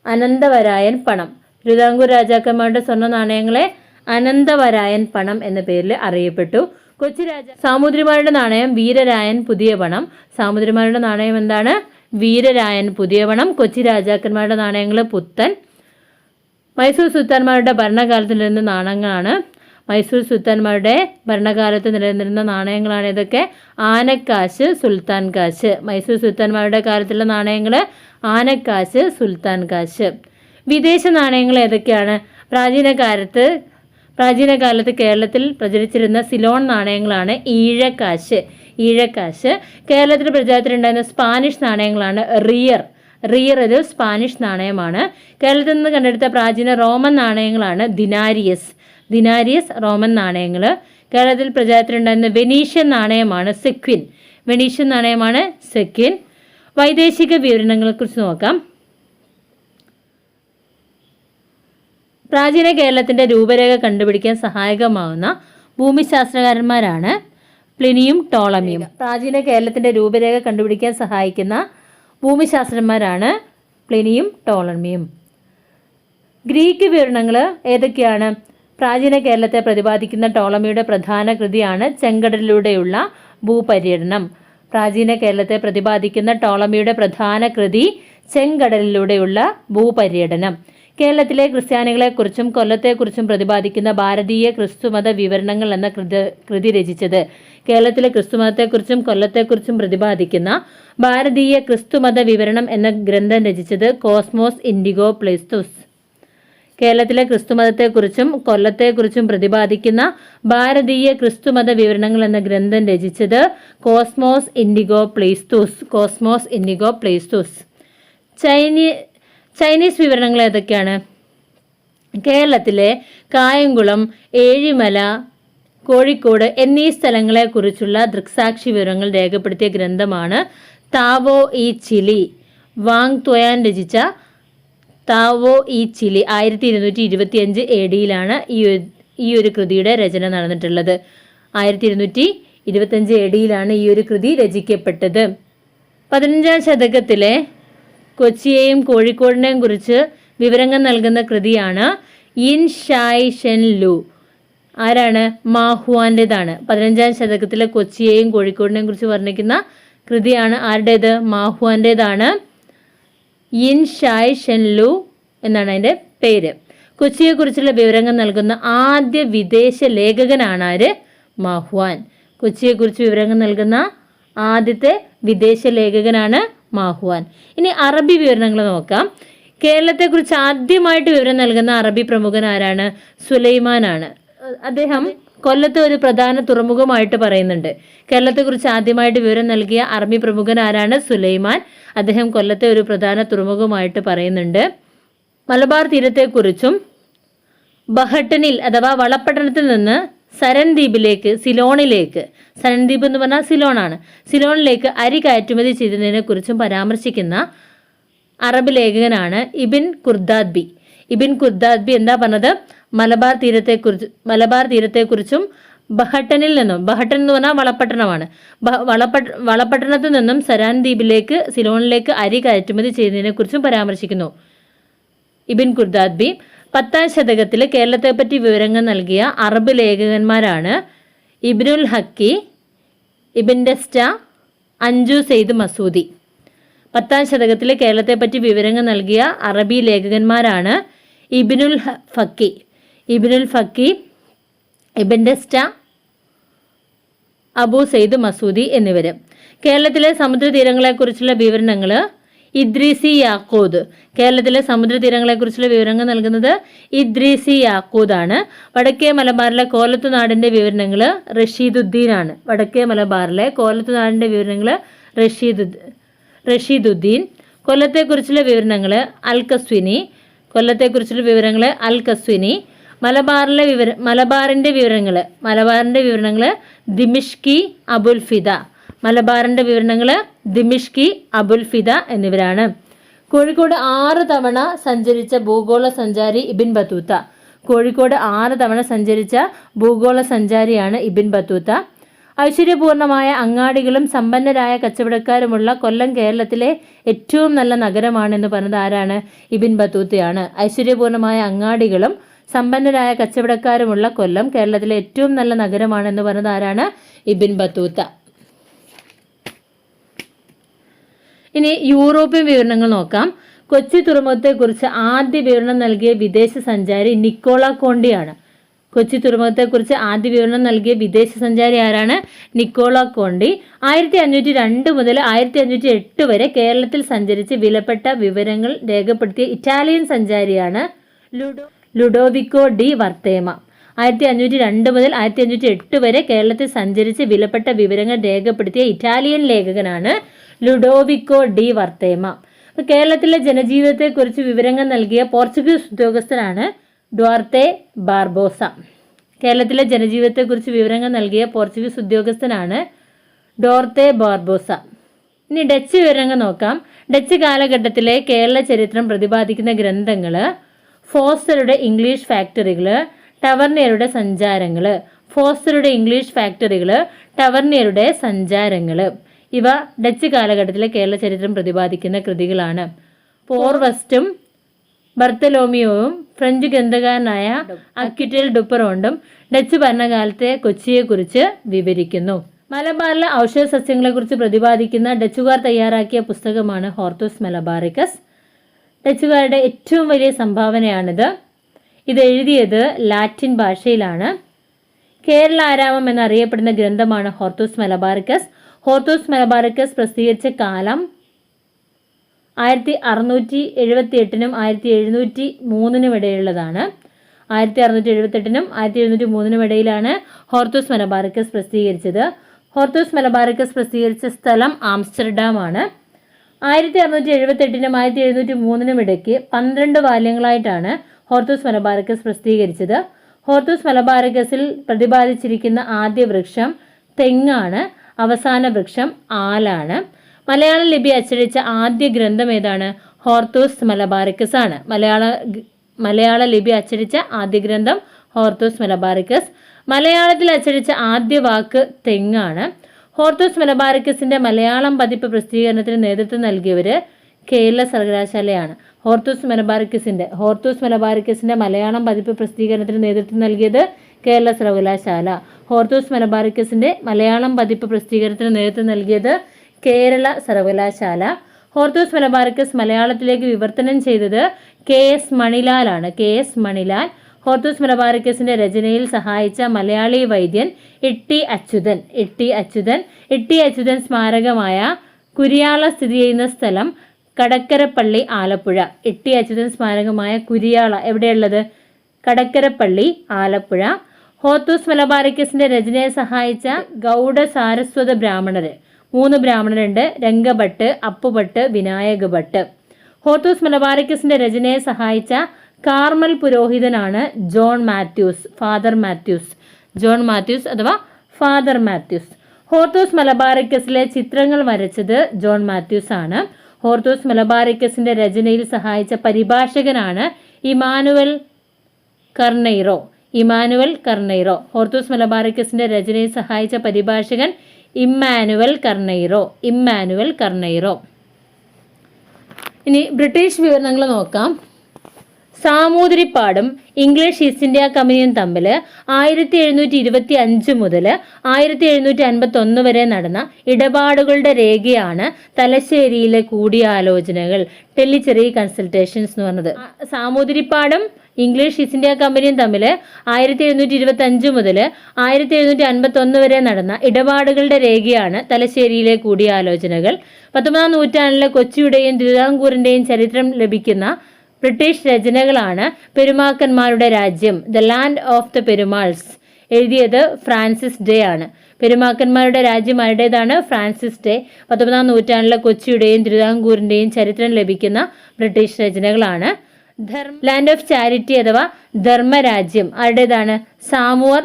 അനന്തവരായൻ പണം. തിരുവിതാംകൂർ രാജാക്കന്മാരുടെ സ്വർണ്ണ നാണയങ്ങളെ അനന്തവരായൻ പണം എന്ന പേരിൽ അറിയപ്പെട്ടു. കൊച്ചി സാമൂതിരിമാരുടെ നാണയം വീരരായൻ പുതിയ പണം. സാമൂതിരിമാരുടെ നാണയം എന്താണ്? വീരരായൻ പുതിയ പണം. കൊച്ചി രാജാക്കന്മാരുടെ നാണയങ്ങൾ പുത്തൻ. മൈസൂർ സുൽത്താൻമാരുടെ ഭരണകാലത്ത് നിലനിന്ന നാണയങ്ങളാണ്. മൈസൂർ സുൽത്താൻമാരുടെ ഭരണകാലത്ത് നിലനിന്നിരുന്ന നാണയങ്ങളാണ് ഇതൊക്കെ. ആനക്കാശ്, സുൽത്താൻ കാശ്. മൈസൂർ സുൽത്താൻമാരുടെ കാലത്തുള്ള നാണയങ്ങൾ ആനക്കാശ്, സുൽത്താൻ കാശ്. വിദേശ നാണയങ്ങൾ ഏതൊക്കെയാണ്? പ്രാചീന കാലത്ത് കേരളത്തിൽ പ്രചരിച്ചിരുന്ന സിലോൺ നാണയങ്ങളാണ് ഈഴക്കാശ്. കേരളത്തിൽ പ്രചാരത്തിലുണ്ടായിരുന്ന സ്പാനിഷ് നാണയങ്ങളാണ് റിയർ ഒരു സ്പാനിഷ് നാണയമാണ്. കേരളത്തിൽ നിന്ന് കണ്ടെടുത്ത പ്രാചീന റോമൻ നാണയങ്ങളാണ് ദിനാരിയസ് റോമൻ നാണയങ്ങൾ. കേരളത്തിൽ പ്രചാരത്തിലുണ്ടായിരുന്ന വെനീഷ്യൻ നാണയമാണ് സെക്വിൻ. വൈദേശിക വിവരണങ്ങളെക്കുറിച്ച് നോക്കാം. പ്രാചീന കേരളത്തിൻ്റെ രൂപരേഖ കണ്ടുപിടിക്കാൻ സഹായകമാവുന്ന ഭൂമിശാസ്ത്രകാരന്മാരാണ് പ്ലിനിയും ടോളമിയും. പ്രാചീന കേരളത്തിൻ്റെ രൂപരേഖ കണ്ടുപിടിക്കാൻ സഹായിക്കുന്ന ഭൂമിശാസ്ത്രന്മാരാണ് പ്ലിനിയും ടോളമിയും. ഗ്രീക്ക് വിവരണങ്ങൾ ഏതൊക്കെയാണ്? പ്രാചീന കേരളത്തെ പ്രതിപാദിക്കുന്ന ടോളമിയുടെ പ്രധാന കൃതിയാണ് ചെങ്കടലിലൂടെയുള്ള ഭൂപര്യടനം. പ്രാചീന കേരളത്തെ പ്രതിപാദിക്കുന്ന ടോളമിയുടെ പ്രധാന കൃതി ചെങ്കടലിലൂടെയുള്ള ഭൂപര്യടനം. കേരളത്തിലെ ക്രിസ്ത്യാനികളെക്കുറിച്ചും കൊല്ലത്തെക്കുറിച്ചും പ്രതിപാദിക്കുന്ന ഭാരതീയ ക്രിസ്തുമത വിവരണങ്ങൾ എന്ന കൃതി രചിച്ചത്. കേരളത്തിലെ ക്രിസ്തുമതത്തെക്കുറിച്ചും കൊല്ലത്തെക്കുറിച്ചും പ്രതിപാദിക്കുന്ന ഭാരതീയ ക്രിസ്തുമത വിവരണം എന്ന ഗ്രന്ഥം രചിച്ചത് കോസ്മോസ് ഇൻഡിഗോ പ്ലേസ്തുസ്. കേരളത്തിലെ ക്രിസ്തുമതത്തെക്കുറിച്ചും കൊല്ലത്തെക്കുറിച്ചും പ്രതിപാദിക്കുന്ന ഭാരതീയ ക്രിസ്തുമത വിവരണങ്ങൾ എന്ന ഗ്രന്ഥം രചിച്ചത് കോസ്മോസ് ഇൻഡിഗോ പ്ലേസ്തുസ്. ചൈനീസ് വിവരണങ്ങൾ ഏതൊക്കെയാണ്? കേരളത്തിലെ കായംകുളം, ഏഴിമല, കോഴിക്കോട് എന്നീ സ്ഥലങ്ങളെക്കുറിച്ചുള്ള ദൃക്സാക്ഷി വിവരങ്ങൾ രേഖപ്പെടുത്തിയ ഗ്രന്ഥമാണ് താവോ ഇ ചിലി. വാങ് ത്വയാൻ രചിച്ച താവോ ഇ ചിലി 1225 AD ഈ ഒരു കൃതിയുടെ രചന നടന്നിട്ടുള്ളത്. 1225 AD ഈ ഒരു കൃതി രചിക്കപ്പെട്ടത്. 15-ാം ശതകത്തിലെ കൊച്ചിയെയും കോഴിക്കോടിനെയും കുറിച്ച് വിവരങ്ങൾ നൽകുന്ന കൃതിയാണ് ഇൻ ഷായ് ഷെൻ ലു. ആരാണ്? മാഹുവാൻ്റെതാണ്. 15-ാം ശതകത്തിലെ കൊച്ചിയെയും കോഴിക്കോടിനെയും കുറിച്ച് വർണ്ണിക്കുന്ന കൃതിയാണ് ആരുടേത്? മാഹുവാൻ്റെതാണ്. ഇൻ ഷായ് ഷെൻ ലു എന്നാണ് അതിൻ്റെ പേര്. കൊച്ചിയെക്കുറിച്ചുള്ള വിവരങ്ങൾ നൽകുന്ന ആദ്യ വിദേശ ലേഖകനാണ് ആര്? മാഹുവാൻ. കൊച്ചിയെക്കുറിച്ച് വിവരങ്ങൾ നൽകുന്ന ആദ്യത്തെ വിദേശ ലേഖകനാണ് മാഹുവാൻ. ഇനി അറബി വിവരണങ്ങൾ നോക്കാം. കേരളത്തെക്കുറിച്ച് ആദ്യമായിട്ട് വിവരം നൽകുന്ന അറബി പ്രമുഖൻ ആരാണ്? സുലൈമാനാണ്. അദ്ദേഹം കൊല്ലത്തെ ഒരു പ്രധാന തുറമുഖമായിട്ട് പറയുന്നുണ്ട്. കേരളത്തെക്കുറിച്ച് ആദ്യമായിട്ട് വിവരം നൽകിയ അറബി പ്രമുഖൻ ആരാണ്? സുലൈമാൻ. അദ്ദേഹം കൊല്ലത്തെ ഒരു പ്രധാന തുറമുഖമായിട്ട് പറയുന്നുണ്ട്. മലബാർ തീരത്തെക്കുറിച്ചും ബഹട്ടനിൽ അഥവാ വളപട്ടണത്തിൽ നിന്ന് സരൻദ്വീപിലേക്ക് സരൻദ്വീപ് എന്ന് പറഞ്ഞാൽ സിലോണാണ്. സിലോണിലേക്ക് അരി കയറ്റുമതി ചെയ്തതിനെ കുറിച്ചും പരാമർശിക്കുന്ന അറബ് ലേഖകനാണ് ഇബിൻ ഖുർദാദ്ബി. എന്താ പറഞ്ഞത്? മലബാർ തീരത്തെക്കുറിച്ചും ബഹട്ടനിൽ നിന്നും, ബഹട്ടൻ എന്ന് പറഞ്ഞാൽ വളപട്ടണമാണ്, വളപട്ടണത്തിൽ നിന്നും സരൻദ്വീപിലേക്ക് സിലോണിലേക്ക് അരി കയറ്റുമതി ചെയ്തതിനെ കുറിച്ചും പരാമർശിക്കുന്നു ഇബിൻ ഖുർദാദ്ബി. 10-ാം ശതകത്തിൽ കേരളത്തെപ്പറ്റി വിവരങ്ങൾ നൽകിയ അറബ് ലേഖകന്മാരാണ് ഇബ്നുൽ ഹക്കി, ഇബിൻ ഡസ്റ്റ, അഞ്ജു സെയ്ദ് മസൂദി. 10-ാം ശതകത്തിൽ കേരളത്തെപ്പറ്റി വിവരങ്ങൾ നൽകിയ അറബി ലേഖകന്മാരാണ് ഇബ്നുൽ ഫക്കി, ഇബിൻ ഡസ്റ്റ, അബു സെയ്ദ് മസൂദി എന്നിവർ. കേരളത്തിലെ സമുദ്രതീരങ്ങളെക്കുറിച്ചുള്ള വിവരണങ്ങൾ ഇദ്രീസി യാക്കൂദ്. കേരളത്തിലെ സമുദ്രതീരങ്ങളെക്കുറിച്ചുള്ള വിവരങ്ങൾ നൽകുന്നത് ഇദ്രീസി യാക്കൂദാണ്. വടക്കേ മലബാറിലെ കോലത്തുനാടിൻ്റെ വിവരണങ്ങൾ റഷീദുദ്ദീനാണ്. റഷീദുദ്ദീൻ. കൊല്ലത്തെക്കുറിച്ചുള്ള വിവരണങ്ങൾ അൽ കസ്വിനി. മലബാറിൻ്റെ വിവരങ്ങൾ ദിമിഷ്കി അബുൽ ഫിദ. മലബാറിന്റെ വിവരണങ്ങൾ ദിമിഷ്കി, അബുൽ ഫിദ എന്നിവരാണ്. കോഴിക്കോട് 6 തവണ സഞ്ചരിച്ച ഭൂഗോള സഞ്ചാരി ഇബിൻ ബത്തൂത്ത. കോഴിക്കോട് 6 തവണ സഞ്ചരിച്ച ഭൂഗോള സഞ്ചാരിയാണ് ഇബിൻ ബത്തൂത്ത. ഐശ്വര്യപൂർണമായ അങ്ങാടികളും സമ്പന്നരായ കച്ചവടക്കാരുമുള്ള കൊല്ലം കേരളത്തിലെ ഏറ്റവും നല്ല നഗരമാണെന്ന് പറഞ്ഞത് ആരാണ്? ഇബിൻ ബത്തൂത്തയാണ്. ഐശ്വര്യപൂർണമായ അങ്ങാടികളും സമ്പന്നരായ കച്ചവടക്കാരുമുള്ള കൊല്ലം കേരളത്തിലെ ഏറ്റവും നല്ല നഗരമാണെന്ന് പറഞ്ഞത് ആരാണ്? ഇബിൻ ബത്തൂത്ത. ഇനി യൂറോപ്യൻ വിവരണങ്ങൾ നോക്കാം. കൊച്ചി തുറമുഖത്തെക്കുറിച്ച് ആദ്യ വിവരണം നൽകിയ വിദേശ സഞ്ചാരി നിക്കോള കോണ്ടിയാണ്. കൊച്ചി തുറമുഖത്തെക്കുറിച്ച് ആദ്യ വിവരണം നൽകിയ വിദേശ സഞ്ചാരി ആരാണ്? Nikola Conti. 1502 മുതൽ 1508 വരെ കേരളത്തിൽ സഞ്ചരിച്ച് വിലപ്പെട്ട വിവരങ്ങൾ രേഖപ്പെടുത്തിയ ഇറ്റാലിയൻ സഞ്ചാരിയാണ് ലുഡോവിക്കോ ഡി വർത്തേമ. 1502 മുതൽ 1508 വരെ കേരളത്തിൽ സഞ്ചരിച്ച് വിലപ്പെട്ട വിവരങ്ങൾ രേഖപ്പെടുത്തിയ ഇറ്റാലിയൻ ലേഖകനാണ് ലുഡോവിക്കോ ഡി വർത്തേമ. കേരളത്തിലെ ജനജീവിതത്തെക്കുറിച്ച് വിവരങ്ങൾ നൽകിയ പോർച്ചുഗീസ് ഉദ്യോഗസ്ഥനാണ് ഡ്വാർത്തെ ബാർബോസ. കേരളത്തിലെ ജനജീവിതത്തെക്കുറിച്ച് വിവരങ്ങൾ നൽകിയ പോർച്ചുഗീസ് ഉദ്യോഗസ്ഥനാണ് ഡോർത്തെ ബാർബോസ. ഇനി ഡച്ച് വിവരങ്ങൾ നോക്കാം. ഡച്ച് കാലഘട്ടത്തിലെ കേരള ചരിത്രം പ്രതിപാദിക്കുന്ന ഗ്രന്ഥങ്ങൾ ഫോസ്റ്ററുടെ ഇംഗ്ലീഷ് ഫാക്ടറികൾ, ടവർണിയറുടെ സഞ്ചാരങ്ങൾ. ഫോസ്റ്ററുടെ ഇംഗ്ലീഷ് ഫാക്ടറികൾ, ടവർണിയറുടെ സഞ്ചാരങ്ങൾ. ഇവ ഡച്ച് കാലഘട്ടത്തിലെ കേരള ചരിത്രം പ്രതിപാദിക്കുന്ന കൃതികളാണ്. പോർവസ്റ്റും ബർത്തലോമിയോവും ഫ്രഞ്ച് ഗ്രന്ഥകാരനായ അക്വിറ്റൽ ഡുപ്പറോണ്ടും ഡച്ച് ഭരണകാലത്തെ കൊച്ചിയെക്കുറിച്ച് വിവരിക്കുന്നു. മലബാറിലെ ഔഷധ സസ്യങ്ങളെക്കുറിച്ച് പ്രതിപാദിക്കുന്ന ഡച്ചുകാർ തയ്യാറാക്കിയ പുസ്തകമാണ് ഹോർത്തൂസ് മലബാറിക്കസ്. ഡച്ചുകാരുടെ ഏറ്റവും വലിയ സംഭാവനയാണിത്. ഇത് എഴുതിയത് ലാറ്റിൻ ഭാഷയിലാണ്. കേരള ആരാമം എന്നറിയപ്പെടുന്ന ഗ്രന്ഥമാണ് ഹോർത്തൂസ് മലബാറിക്കസ്. ഹോർത്തൂസ് മലബാറിക്കസ് പ്രസിദ്ധീകരിച്ച കാലം 1678 1703 ഇടയിലുള്ളതാണ്. 1678 1703 ഇടയിലാണ് ഹോർത്തൂസ് മലബാറിക്കസ് പ്രസിദ്ധീകരിച്ചത്. ഹോർത്തൂസ് മലബാറിക്കസ് പ്രസിദ്ധീകരിച്ച സ്ഥലം ആംസ്റ്റർഡാം ആണ്. 1678 1703 ഇടയ്ക്ക് 12 വാല്യങ്ങളായിട്ടാണ് ഹോർത്തൂസ് മലബാറിക്കസ് പ്രസിദ്ധീകരിച്ചത്. ഹോർത്തൂസ് മലബാറിക്കസിൽ പ്രതിപാദിച്ചിരിക്കുന്ന ആദ്യ വൃക്ഷം തെങ്ങാണ്. അവസാന വൃക്ഷം ആലാണ്. മലയാള ലിപി അച്ചടിച്ച ആദ്യ ഗ്രന്ഥം ഏതാണ്? ഹോർത്തൂസ് മലബാറിക്കസ് ആണ്. മലയാള ലിപി അച്ചടിച്ച ആദ്യ ഗ്രന്ഥം ഹോർത്തൂസ് മലബാറിക്കസ്. മലയാളത്തിൽ അച്ചടിച്ച ആദ്യ വാക്ക് തെങ്ങാണ്. ഹോർത്തൂസ് മലബാറിക്കസിന്റെ മലയാളം പതിപ്പ് പ്രസിദ്ധീകരണത്തിന് നേതൃത്വം നൽകിയവർ കേരള സർവകലാശാലയാണ്. ഹോർത്തൂസ് മലബാറിക്കസിന്റെ മലയാളം പതിപ്പ് പ്രസിദ്ധീകരണത്തിന് നേതൃത്വം നൽകിയത് കേരള സർവകലാശാല. ഹോർത്തൂസ് മലബാറിക്കസിന്റെ മലയാളം പതിപ്പ് പ്രസിദ്ധീകരണത്തിന് നേതൃത്വം നൽകിയത് കേരള സർവകലാശാല. ഹോർത്തൂസ് മലബാറിക്കസ് മലയാളത്തിലേക്ക് വിവർത്തനം ചെയ്തത് KS മണിലാലാണ്. KS മണിലാൽ. ഹോർത്തൂസ് മലബാറിക്കസിന്റെ രചനയിൽ സഹായിച്ച മലയാളി വൈദ്യൻ ഇട്ടി അച്യുതൻ സ്മാരകമായ കുരിയാള സ്ഥിതി ചെയ്യുന്ന സ്ഥലം കടക്കരപ്പള്ളി, ആലപ്പുഴ. ഇട്ടി അച്യുതൻ സ്മാരകമായ കുരിയാള എവിടെയുള്ളത്? കടക്കരപ്പള്ളി, ആലപ്പുഴ. ഹോർത്തൂസ് മലബാറിക്കസിന്റെ രചനയെ സഹായിച്ച ഗൗഡ സാരസ്വത ബ്രാഹ്മണർ. 3 ബ്രാഹ്മണരുണ്ട്: രംഗഭട്ട്, അപ്പുഭട്ട്, വിനായക ഭട്ട്. ഹോർത്തൂസ് മലബാറിക്കസിന്റെ രചനയെ സഹായിച്ച കാർമൽ പുരോഹിതനാണ് ഫാദർ മാത്യൂസ്. ഹോർത്തൂസ് മലബാറിക്കസിലെ ചിത്രങ്ങൾ വരച്ചത് ജോൺ മാത്യൂസ് ആണ്. ഹോർത്തൂസ് മലബാറിക്കസിന്റെ രചനയിൽ സഹായിച്ച പരിഭാഷകനാണ് ഇമാനുവൽ കർണൈറോ. ഹോർത്തൂസ് മലബാറിക്കസിന്റെ രചനയിൽ സഹായിച്ച പരിഭാഷകൻ ഇമ്മാനുവൽ കർണൈറോ. ഇനി ബ്രിട്ടീഷ് വിവരണങ്ങൾ നോക്കാം. സാമൂതിരിപ്പാടും ഇംഗ്ലീഷ് ഈസ്റ്റ് ഇന്ത്യ കമ്പനിയും തമ്മിൽ 1725 മുതൽ 1751 വരെ നടന്ന ഇടപാടുകളുടെ രേഖയാണ് തലശ്ശേരിയിലെ കൂടിയാലോചനകൾ, ടെലിച്ചെറി കൺസൾട്ടേഷൻസ് എന്ന് പറഞ്ഞത്. സാമൂതിരിപ്പാടും ഇംഗ്ലീഷ് ഈസ്റ്റ് ഇന്ത്യ കമ്പനിയും തമ്മിൽ 1725 മുതൽ 1751 വരെ നടന്ന ഇടപാടുകളുടെ രേഖയാണ് തലശ്ശേരിയിലെ കൂടിയാലോചനകൾ. 19ാം നൂറ്റാണ്ടിലെ കൊച്ചിയുടെയും തിരുവിതാംകൂറിന്റെയും ചരിത്രം ലഭിക്കുന്ന ബ്രിട്ടീഷ് രചനകളാണ് പെരുമാക്കന്മാരുടെ രാജ്യം, the land of the Perumals. എഴുതിയത് ഫ്രാൻസിസ് ഡേ ആണ്. പെരുമാക്കന്മാരുടെ രാജ്യം ആരുടേതാണ്? Francis day. 19ാം നൂറ്റാണ്ടിലെ കൊച്ചിയുടെയും തിരുവിതാംകൂറിന്റെയും ചരിത്രം ലഭിക്കുന്ന ബ്രിട്ടീഷ് രചനകളാണ്. ലാൻഡ് ഓഫ് ചാരിറ്റി അഥവാ ധർമ്മരാജ്യം ആരുടേതാണ്? സാമുവൽ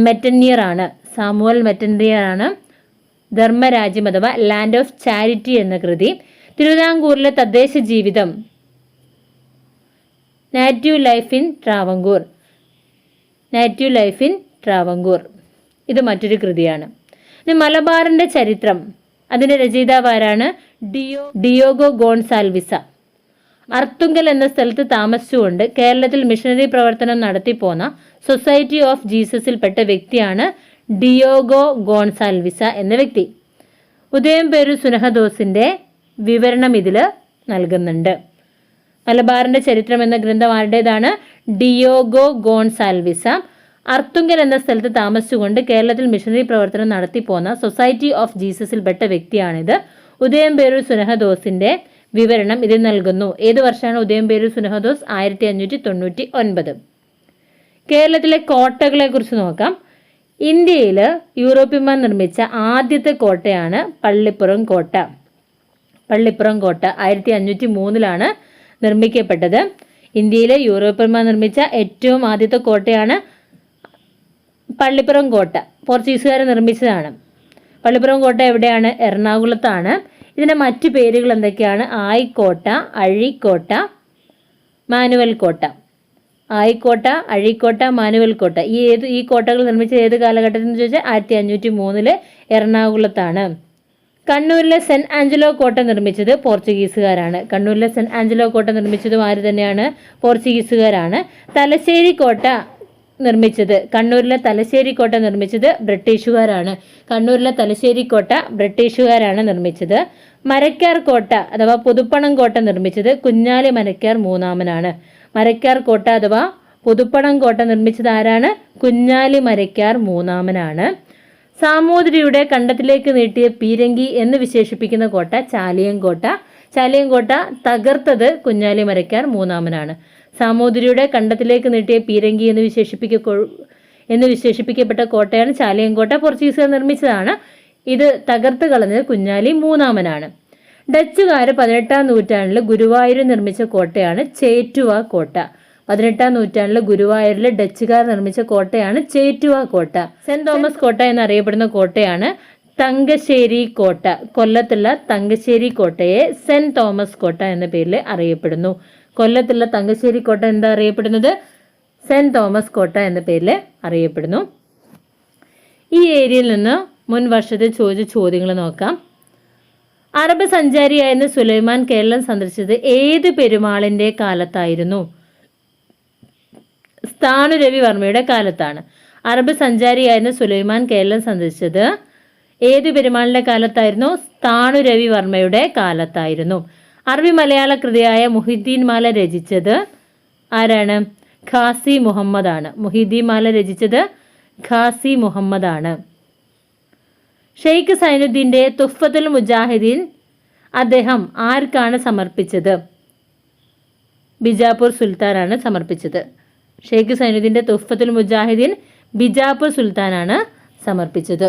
മെറ്റനിയർ ആണ്. സാമുവൽ മെറ്റൻറിയാണ് ധർമ്മരാജ്യം അഥവാ ലാൻഡ് ഓഫ് ചാരിറ്റി എന്ന കൃതി. തിരുവിതാംകൂറിലെ തദ്ദേശ ജീവിതം native life in Travancore. Native life in Travancore ഇത് മറ്റൊരു കൃതിയാണ്. ഇനി മലബാറിൻ്റെ ചരിത്രം, അതിൻ്റെ രചയിതാവ് ആരാണ്? ഡിയോഗോ ഗോൺസാൽവിസ. അർത്തുങ്കൽ എന്ന സ്ഥലത്ത് താമസിച്ചുകൊണ്ട് കേരളത്തിൽ മിഷനറി പ്രവർത്തനം നടത്തിപ്പോന്ന സൊസൈറ്റി ഓഫ് ജീസസിൽപ്പെട്ട വ്യക്തിയാണ് ഡിയോഗോ ഗോൺസാൽവിസ എന്ന വ്യക്തി. ഉദയംപേരൂർ സുനഹദോസിൻ്റെ വിവരണം ഇതിൽ നൽകുന്നുണ്ട്. മലബാറിൻ്റെ ചരിത്രം എന്ന ഗ്രന്ഥം ആരുടേതാണ്? ഡിയോഗോ ഗോൺസാൽവിസ. അർത്തുങ്കൽ എന്ന സ്ഥലത്ത് താമസിച്ചുകൊണ്ട് കേരളത്തിൽ മിഷനറി പ്രവർത്തനം നടത്തിപ്പോന്ന സൊസൈറ്റി ഓഫ് ജീസസിൽപ്പെട്ട വ്യക്തിയാണിത്. ഉദയംപേരൂർ സുനഹദോസിൻ്റെ വിവരണം ഇതിൽ നൽകുന്നു. ഏത് വർഷമാണ് ഉദയംപേരൂർ സുനഹദോസ്? 1599. കേരളത്തിലെ കോട്ടകളെ കുറിച്ച് നോക്കാം. ഇന്ത്യയിൽ യൂറോപ്യന്മാർ നിർമ്മിച്ച ആദ്യത്തെ കോട്ടയാണ് പള്ളിപ്പുറം കോട്ട. പള്ളിപ്പുറം കോട്ട 1503 നിർമ്മിക്കപ്പെട്ടത്. ഇന്ത്യയിലെ യൂറോപ്യന്മാർ നിർമ്മിച്ച ഏറ്റവും ആദ്യത്തെ കോട്ടയാണ് പള്ളിപ്പുറം കോട്ട. പോർച്ചുഗീസുകാർ നിർമ്മിച്ചതാണ്. പള്ളിപ്പുറം കോട്ട എവിടെയാണ്? എറണാകുളത്താണ്. ഇതിൻ്റെ മറ്റു പേരുകൾ എന്തൊക്കെയാണ്? ആയിക്കോട്ട, അഴീക്കോട്ട, മാനുവൽ കോട്ട. ആയിക്കോട്ട, അഴീക്കോട്ട, മാനുവൽ കോട്ട. ഈ കോട്ടകൾ നിർമ്മിച്ച ഏത് കാലഘട്ടത്തിൽ എന്ന് ചോദിച്ചാൽ 1503 എറണാകുളത്താണ്. കണ്ണൂരിലെ സെൻറ്റ് ആഞ്ചലോ കോട്ട നിർമ്മിച്ചത് പോർച്ചുഗീസുകാരാണ്. കണ്ണൂരിലെ സെൻറ്റ് ആഞ്ചലോ കോട്ട നിർമ്മിച്ചതും ആര് തന്നെയാണ്? പോർച്ചുഗീസുകാരാണ്. തലശ്ശേരി കോട്ട നിർമ്മിച്ചത്, കണ്ണൂരിലെ തലശ്ശേരി കോട്ട നിർമ്മിച്ചത് ബ്രിട്ടീഷുകാരാണ്. കണ്ണൂരിലെ തലശ്ശേരി കോട്ട ബ്രിട്ടീഷുകാരാണ് നിർമ്മിച്ചത്. മരക്കാർ കോട്ട അഥവാ പുതുപ്പണം കോട്ട നിർമ്മിച്ചത് കുഞ്ഞാലി മരക്കാർ മൂന്നാമനാണ്. മരക്കാർ കോട്ട അഥവാ പുതുപ്പണം കോട്ട നിർമ്മിച്ചത് ആരാണ്? കുഞ്ഞാലി മരക്കാർ മൂന്നാമനാണ്. സാമൂതിരിയുടെ കണ്ടത്തിലേക്ക് നീട്ടിയ പീരങ്കി എന്ന് വിശേഷിപ്പിക്കുന്ന കോട്ട ചാലിയൻകോട്ട. ചാലിയൻകോട്ട തകർത്തത് കുഞ്ഞാലി മരക്കാർ മൂന്നാമനാണ്. സാമൂതിരിയുടെ കണ്ടത്തിലേക്ക് നീട്ടിയ പീരങ്കി എന്ന് വിശേഷിപ്പിക്കപ്പെട്ട കോട്ടയാണ് ചാലിയൻകോട്ട. പോർച്ചുഗീസുകാർ നിർമ്മിച്ചതാണ്. ഇത് തകർത്ത് കളഞ്ഞത് കുഞ്ഞാലി മൂന്നാമനാണ്. ഡച്ചുകാർ 18-ാം നൂറ്റാണ്ടിൽ ഗുരുവായൂരിൽ നിർമ്മിച്ച കോട്ടയാണ് ചേറ്റുവ കോട്ട. 18-ാം നൂറ്റാണ്ടിൽ ഗുരുവായൂരിൽ ഡച്ചുകാർ നിർമ്മിച്ച കോട്ടയാണ് ചേറ്റുവ കോട്ട. സെന്റ് തോമസ് കോട്ട എന്നറിയപ്പെടുന്ന കോട്ടയാണ് തങ്കശ്ശേരി കോട്ട. കൊല്ലത്തുള്ള തങ്കശ്ശേരി കോട്ടയെ സെന്റ് തോമസ് കോട്ട എന്ന പേരിൽ അറിയപ്പെടുന്നു. കൊല്ലത്തുള്ള തങ്കശ്ശേരി കോട്ട എന്താ അറിയപ്പെടുന്നത്? സെന്റ് തോമസ് കോട്ട എന്ന പേരിൽ അറിയപ്പെടുന്നു. ഈ ഏരിയയിൽ നിന്ന് മുൻ വർഷത്തിൽ ചോദിച്ച ചോദ്യങ്ങൾ നോക്കാം. അറബ് സഞ്ചാരിയായിരുന്ന സുലൈമാൻ കേരളം സന്ദർശിച്ചത് ഏത് പെരുമാളിൻ്റെ കാലത്തായിരുന്നു? സ്ഥാണുരവിവർമ്മയുടെ കാലത്താണ്. അറബ് സഞ്ചാരിയായിരുന്ന സുലൈമാൻ കേരളം സന്ദർശിച്ചത് ഏത് പെരുമാളിൻ്റെ കാലത്തായിരുന്നു? സ്ഥാണുരവിവർമ്മയുടെ കാലത്തായിരുന്നു. അറബി മലയാള കൃതിയായ മുഹിദ്ദീൻ മാല രചിച്ചത് ആരാണ്? ഖാസി മുഹമ്മദ് ആണ്. മുഹിദ്ദീൻ മാല രചിച്ചത് ഖാസി മുഹമ്മദ് ആണ്. ഷെയ്ഖ് സൈനുദ്ദീൻ്റെ തുഫ്ഫത്തുൽ മുജാഹിദീൻ അദ്ദേഹം ആർക്കാണ് സമർപ്പിച്ചത്? ബിജാപൂർ സുൽത്താനാണ് സമർപ്പിച്ചത്. ഷെയ്ഖ് സൈനുദ്ദീൻ്റെ തുഫ്ഫത്തുൽ മുജാഹിദീൻ ബിജാപൂർ സുൽത്താനാണ് സമർപ്പിച്ചത്.